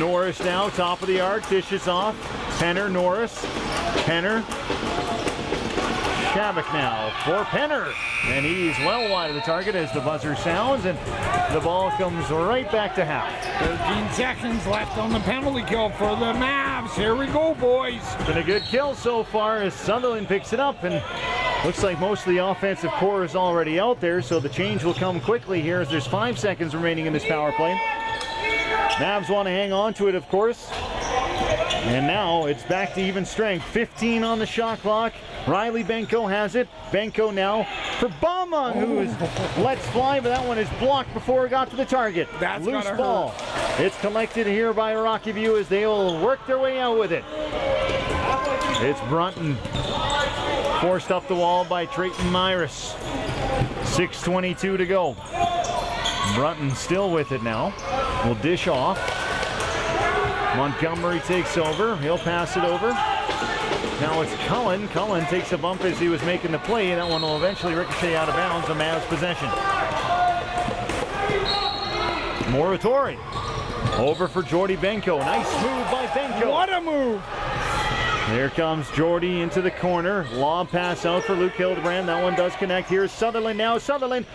Norris now, top of the arc, dishes off. Penner, Norris. Penner. Shabik now for Penner. And he's well wide of the target as the buzzer sounds, and the ball comes right back to half. 13 seconds left on the penalty kill for the Mavs. Here we go, boys. Been a good kill so far as Sutherland picks it up, and looks like most of the offensive core is already out there, so the change will come quickly here as there's 5 seconds remaining in this power play. Mavs want to hang on to it, of course. And now it's back to even strength. 15 on the shot clock. Riley Benko has it. Benko now for Baumang, who lets fly, but that one is blocked before it got to the target. That's loose ball. It's collected here by Rocky View as they will work their way out with it. It's Brunton. Forced up the wall by Trayton Myris. 6:22 to go. Brunton still with it now. Will dish off. Montgomery takes over. He'll pass it over. Now it's Cullen. Cullen takes a bump as he was making the play. That one will eventually ricochet out of bounds. A Mavs possession. Moratori. Over for Jordy Benko. Nice move by Benko. What a move. Here comes Jordy into the corner. Lob pass out for Luke Hildebrand. That one does connect. Here's Sutherland now. Sutherland.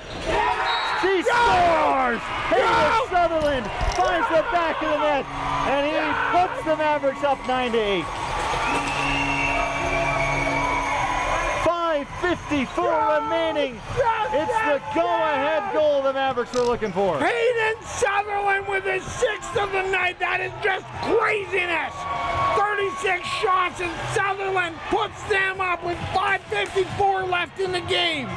She scores! Hayden Sutherland finds the back of the net, and he puts the Mavericks up 9-8. 5:54 remaining. It's the go-ahead goal the Mavericks were looking for. Hayden Sutherland with his 6th of the night. That is just craziness. 36 shots, and Sutherland puts them up with 5:54 left in the game.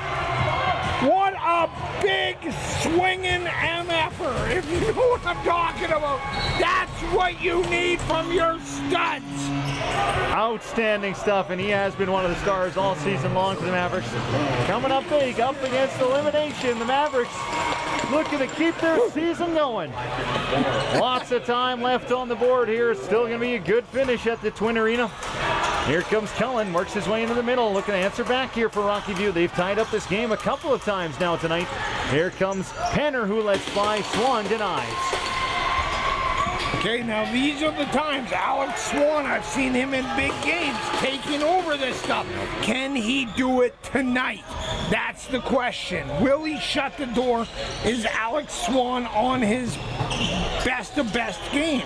What a big swinging MFer, if you know what I'm talking about. That's what you need from your studs. Outstanding stuff, and he has been one of the stars all season long for the Mavericks. Coming up big, up against elimination. The Mavericks looking to keep their season going. Lots of time left on the board here. Still going to be a good finish at the Twin Arena. Here comes Cullen, works his way into the middle, looking to answer back here for Rocky View. They've tied up this game a couple of times now tonight. Here comes Penner, who lets fly. Swan denies. Okay, now these are the times. Alex Swan, I've seen him in big games taking over this stuff. Can he do it tonight? That's the question. Will he shut the door? Is Alex Swan on his best of best games?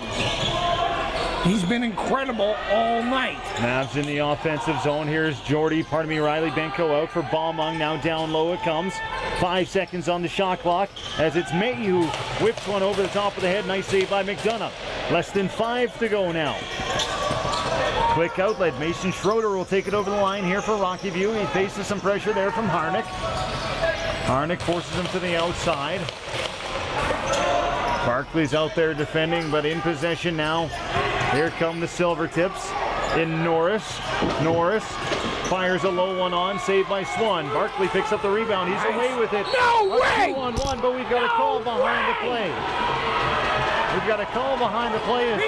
He's been incredible all night. Mavs in the offensive zone. Here's Riley Benko out for Baumang. Now down low it comes. 5 seconds on the shot clock as it's May who whips one over the top of the head. Nice save by McDonough. Less than 5 to go now. Quick outlet. Mason Schroeder will take it over the line here for Rocky View. He faces some pressure there from Harnick. Harnick forces him to the outside. Barkley's out there defending, but in possession now. Here come the Silvertips. in Norris. Norris fires a low one on, saved by Swan. Barkley picks up the rebound. He's away with it. No way! 2-on-1, but we've got a call behind the play. We've got a call behind the play as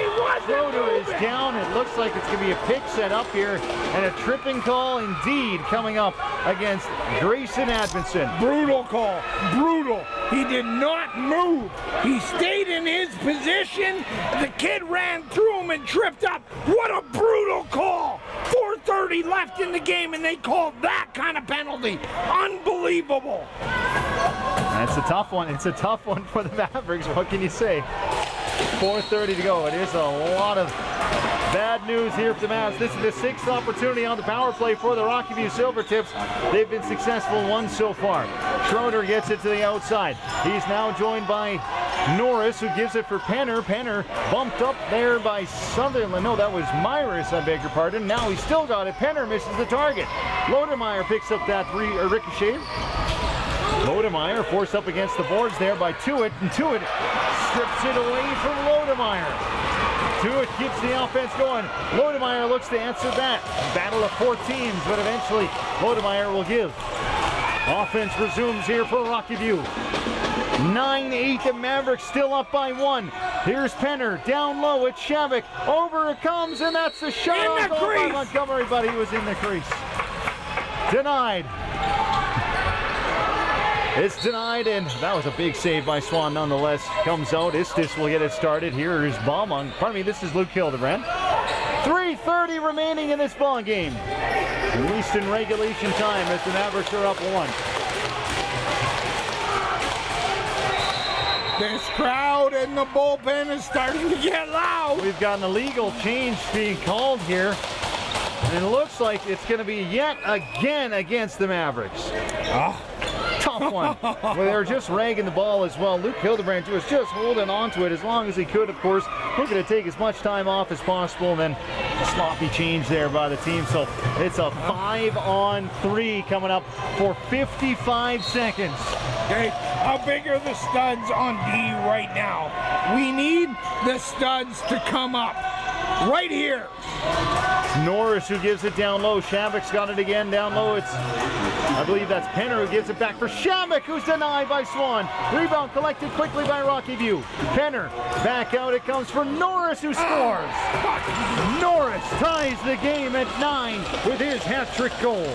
Schroeder is down. It looks like it's going to be a pick set up here, and a tripping call indeed coming up against Grayson Adamson. Brutal call. Brutal. He did not move. He stayed in his position. The kid ran through him and tripped up. What a brutal call. 4:30 left in the game, and they called that kind of penalty. Unbelievable. That's a tough one. It's a tough one for the Mavericks. What can you say? 4:30 to go. It is a lot of bad news here for the Mavs. This is the 6th opportunity on the power play for the Rocky-View Silvertips. They've been successful once so far. Schroeder gets it to the outside. He's now joined by Norris, who gives it for Penner. Penner bumped up there by Sutherland. No, that was Myris, I beg your pardon. Now he's still got it. Penner misses the target. Lodemeyer picks up that ricochet. Lodemeyer forced up against the boards there by Tuitt, and Tuitt strips it away from Lodemeyer. Tuitt keeps the offense going. Lodemeyer looks to answer that. Battle of 4 teams, but eventually Lodemeyer will give. Offense resumes here for Rocky View. 9-8, the Mavericks still up by 1. Here's Penner, down low, it's Shavik. Over it comes, and that's the shot off goal by Montgomery, but he was in the crease. Denied. It's denied, and that was a big save by Swan nonetheless. Comes out, Istis will get it started. Here is Baumann. Pardon me, this is Luke Hildebrand. 3:30 remaining in this ball game. At least in regulation time as the Mavericks are up 1. This crowd in the bullpen is starting to get loud. We've got an illegal change being called here. And it looks like it's going to be yet again against the Mavericks. Tough one. Well, they're just ragging the ball as well. Luke Hildebrand was just holding on to it as long as he could, of course. Looking to take as much time off as possible, and then a sloppy change there by the team. So it's a 5-on-3 coming up for 55 seconds. Okay, how big are the studs on D right now? We need the studs to come up right here. Norris who gives it down low. Shavik's got it again down low. It's, I believe that's Penner who gives it back for Shavik, who's denied by Swan. Rebound collected quickly by Rocky View. Penner back out. It comes for Norris, who scores. Norris ties the game at 9 with his hat-trick goal.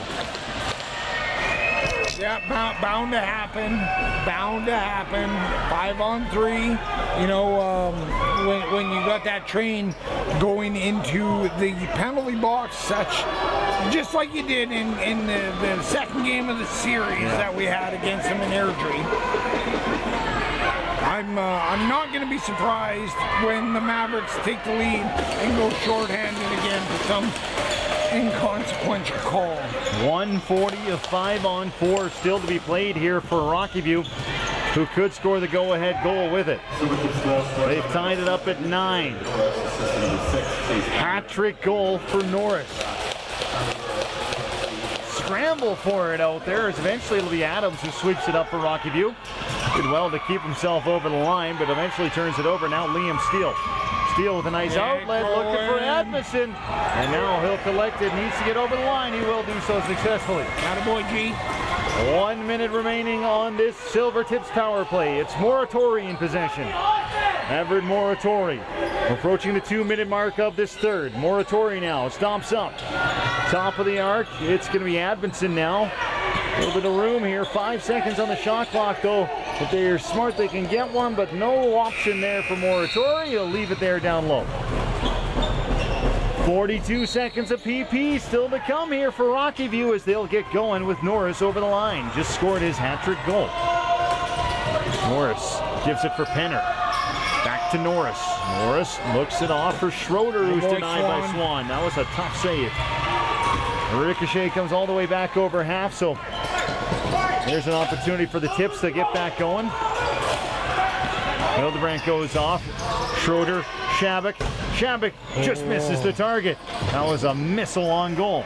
Yeah, bound to happen. Bound to happen. 5-on-3. You know, when you got that train going into the penalty box, just like you did in the second game of the series that we had against them in Airdrie. I'm not going to be surprised when the Mavericks take the lead and go shorthanded again for some inconsequential call. 1:40 of 5-on-4 still to be played here for Rocky View, who could score the go-ahead goal with it. They've tied it up at 9. Hat-trick goal for Norris. Scramble for it out there, as eventually it'll be Adams who sweeps it up for Rocky View. Did well to keep himself over the line, but eventually turns it over. Now Liam Steele. Steele with a nice outlet, looking for Edmondson. And now he'll collect it. Needs to get over the line. He will do so successfully. Attaboy, G. 1 minute remaining on this Silvertips power play. It's Moratori in possession. Everett Moratori approaching the 2-minute mark of this third. Moratori now stomps up. Top of the arc. It's going to be Adamson now. A little bit of room here. 5 seconds on the shot clock, though. If they're smart, they can get one, but no option there for Moratori. He'll leave it there down low. 42 seconds of PP still to come here for Rocky View as they'll get going with Norris over the line. Just scored his hat-trick goal. Norris gives it for Penner. Back to Norris. Norris looks it off for Schroeder, who's denied by Swan. That was a tough save. Ricochet comes all the way back over half, so there's an opportunity for the Tips to get back going. Hildebrand goes off. Schroeder, Shavik. Shavik just misses the target. That was a missile on goal.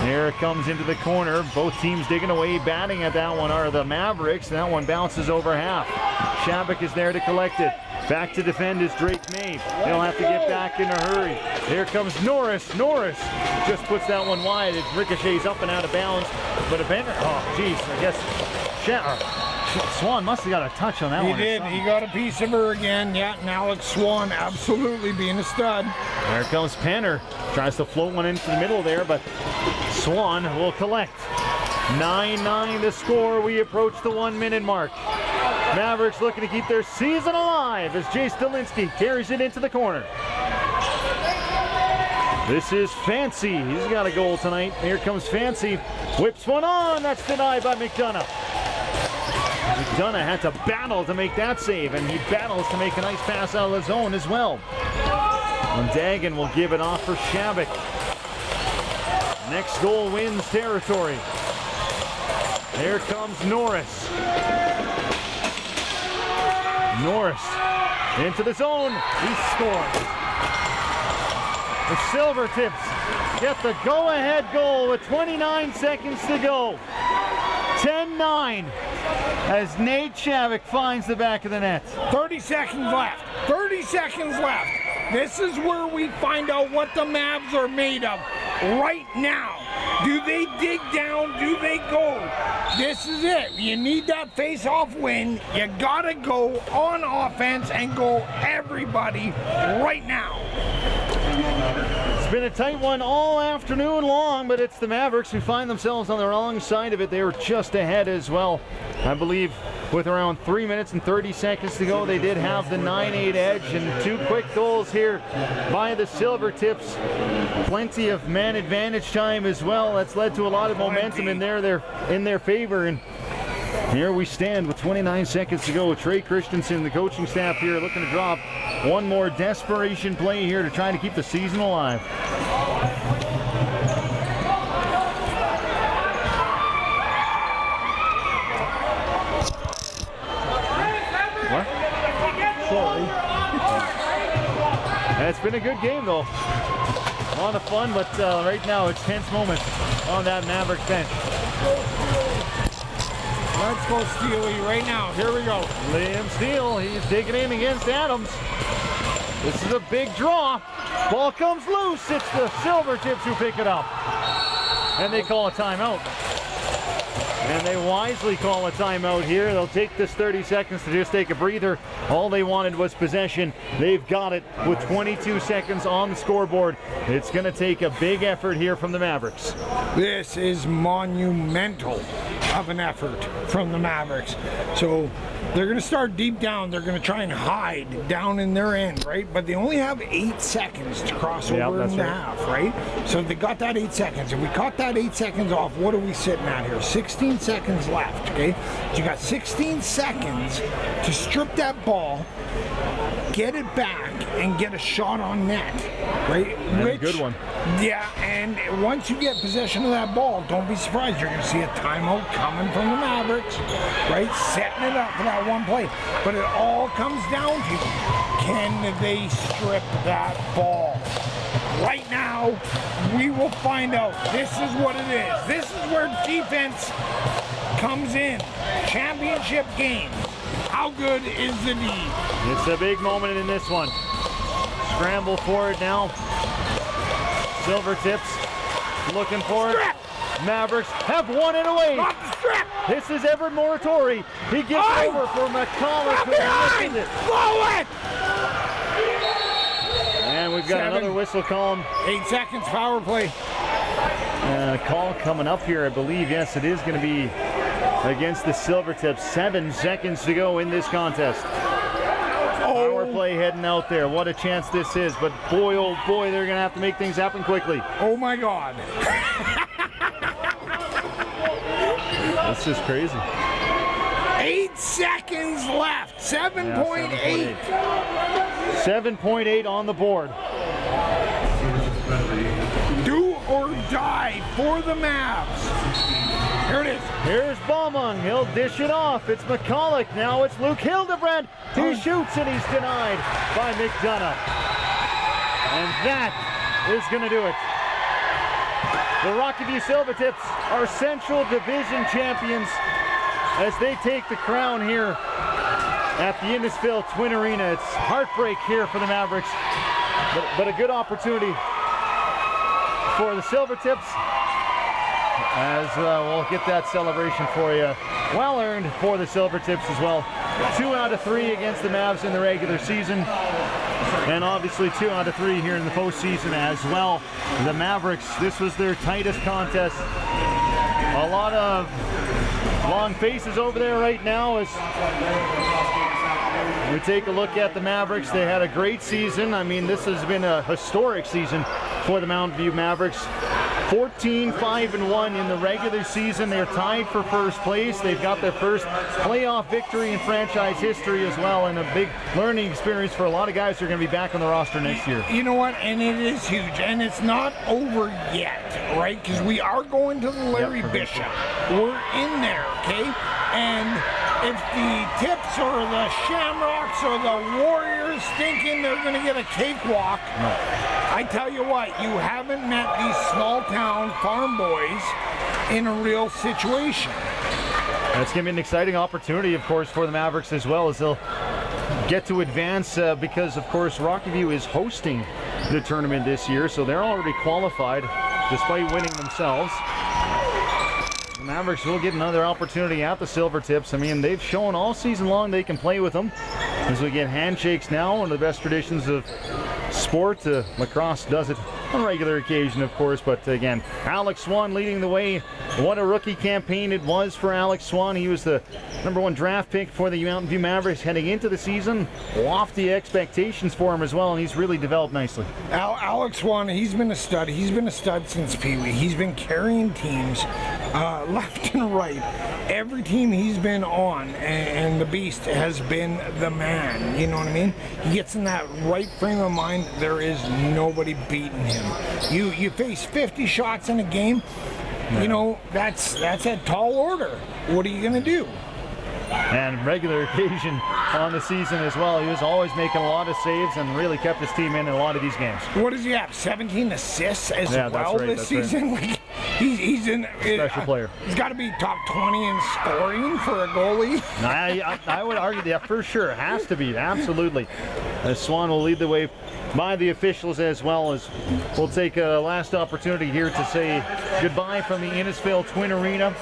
There it comes into the corner. Both teams digging away, batting at that one are the Mavericks. That one bounces over half. Shabak is there to collect it. Back to defend is Drake May. He'll have to get back in a hurry. Here comes Norris. Norris just puts that one wide. It ricochets up and out of bounds. But a banger. Oh, geez. I guess Swan must have got a touch on that one. He did. He got a piece of her again. Yeah, and Alex Swan absolutely being a stud. There comes Penner. Tries to float one into the middle there, but Swan will collect. 9-9 the score. We approach the 1 minute mark. Mavericks looking to keep their season alive as Jay Stilinski carries it into the corner. This is Fancy. He's got a goal tonight. Here comes Fancy. Whips one on. That's denied by McDonough. McDonough had to battle to make that save, and he battles to make a nice pass out of the zone as well. And Dagan will give it off for Shabak. Next goal wins territory. Here comes Norris. Norris into the zone. He scores. The Silvertips get the go-ahead goal with 29 seconds to go. 10-9 as Nate Shabak finds the back of the net. 30 seconds left. 30 seconds left. This is where we find out what the Mavs are made of right now. Do they dig down? Do they go? This is it. You need that face-off win. You gotta go on offense and go everybody right now. It's been a tight one all afternoon long, but it's the Mavericks who find themselves on the wrong side of it. They were just ahead as well. I believe with around 3 minutes and 30 seconds to go, they did have the 9-8 edge, and 2 quick goals here by the Silvertips. Plenty of man advantage time as well. That's led to a lot of momentum in their favor. And here we stand with 29 seconds to go. Trey Christensen, the coaching staff here, looking to drop one more desperation play here to try to keep the season alive. What? Sorry. It's been a good game though. A lot of fun, but right now it's tense moments on that Mavericks bench. Let's go Steely right now. Here we go. Liam Steele, he's digging in against Adams. This is a big draw. Ball comes loose. It's the Silvertips who pick it up. And they call a timeout. And they wisely call a timeout here. They'll take this 30 seconds to just take a breather. All they wanted was possession. They've got it with 22 seconds on the scoreboard. It's going to take a big effort here from the Mavericks. This is monumental of an effort from the Mavericks. So they're going to start deep down. They're going to try and hide down in their end, right? But they only have 8 seconds to cross over in the half, right? So they got that 8 seconds. If we cut that 8 seconds off, what are we sitting at here? 16 seconds left, okay? So you got 16 seconds to strip that ball, get it back, and get a shot on net, right? That's a good one. Yeah, and once you get possession of that ball, don't be surprised. You're going to see a timeout coming from the Mavericks, right? Setting it up for that one play. But it all comes down to, can they strip that ball? Right now, we will find out. This is what it is. This is where defense comes in. Championship game. How good is the D? It's a big moment in this one. Scramble for it now. Silvertips looking for it. Strip. Mavericks have won it away. Not the strip. This is Everett Moratori. He gets over for McCullough. From behind. Blow it. And we've got another whistle call. 8 seconds power play. Call coming up here, I believe. Yes, it is going to be against the Silvertips. 7 seconds to go in this contest. Power play heading out there. What a chance this is. But boy, oh boy, they're going to have to make things happen quickly. Oh my God. This is crazy. 8 seconds left. 7.8. 7.8 on the board. Do or die for the Mavs. Here it is. Here's Baumung. He'll dish it off. It's McCulloch. Now it's Luke Hildebrandt. He shoots and he's denied by McDonough. And that is going to do it. The Rockview Silvertips are Central Division champions as they take the crown here at the Innisfil Twin Arena. It's heartbreak here for the Mavericks, but a good opportunity for the Silvertips, as we'll get that celebration for you. Well earned for the Silvertips as well. 2 out of 3 against the Mavs in the regular season, and obviously 2 out of 3 here in the postseason as well. The Mavericks, this was their tightest contest. A lot of long faces over there right now as we take a look at the Mavericks. They had a great season. I mean, this has been a historic season for the Mountain View Mavericks. 14-5-1 in the regular season. They're tied for first place. They've got their first playoff victory in franchise history as well, and a big learning experience for a lot of guys who are going to be back on the roster next year. You know what? And it is huge. And it's not over yet, right? Because we are going to the Larry Bishop. We're in there, okay? And if the Tips or the Shamrocks or the Warriors thinking they're going to get a cakewalk, no. I tell you what, you haven't met these small town farm boys in a real situation. That's going to be an exciting opportunity, of course, for the Mavericks as well, as they'll get to advance because, of course, Rockview is hosting the tournament this year, so they're already qualified despite winning themselves. The Mavericks will get another opportunity at the Silvertips. I mean, they've shown all season long they can play with them. As we get handshakes now, one of the best traditions of sport. Lacrosse does it on a regular occasion, of course, but again, Alex Swan leading the way. What a rookie campaign it was for Alex Swan. He was the #1 draft pick for the Mountain View Mavericks heading into the season. Lofty expectations for him as well, and he's really developed nicely. Alex Swan, he's been a stud. He's been a stud since Pee Wee. He's been carrying teams left and right. Every team he's been on, and the Beast has been the man. You know what I mean? He gets in that right frame of mind. There is nobody beating him. You face 50 shots in a game. You know, that's a tall order. What are you going to do? And regular occasion on the season as well. He was always making a lot of saves and really kept his team in a lot of these games. What does he have? 17 assists as well this season? Right. Like, he's in special player. He's got to be top 20 in scoring for a goalie. I would argue that for sure. Has to be, absolutely. Swan will lead the way by the officials as well, as we'll take a last opportunity here to say goodbye from the Innisfil Twin Arena.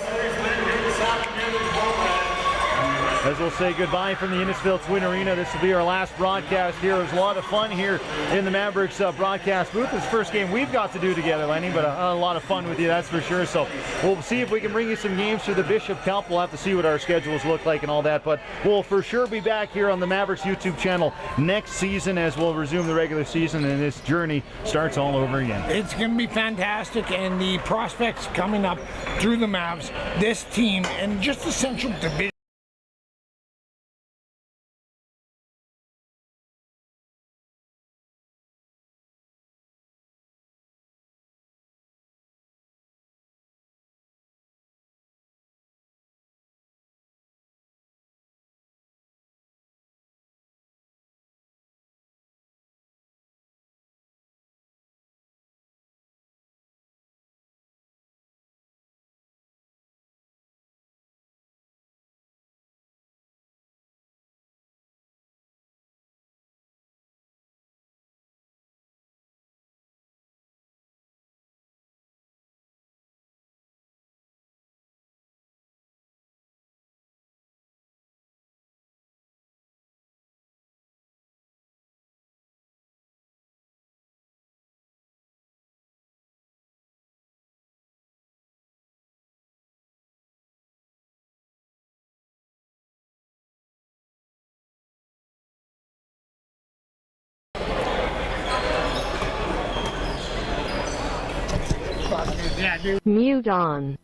As we'll say goodbye from the Innisfil Twin Arena, this will be our last broadcast here. It was a lot of fun here in the Mavericks broadcast booth. It's the first game we've got to do together, Lenny, but a lot of fun with you, that's for sure. So we'll see if we can bring you some games through the Bishop Cup. We'll have to see what our schedules look like and all that, but we'll for sure be back here on the Mavericks YouTube channel next season as we'll resume the regular season and this journey starts all over again. It's going to be fantastic, and the prospects coming up through the Mavs, this team, and just the Central Division. Mute on.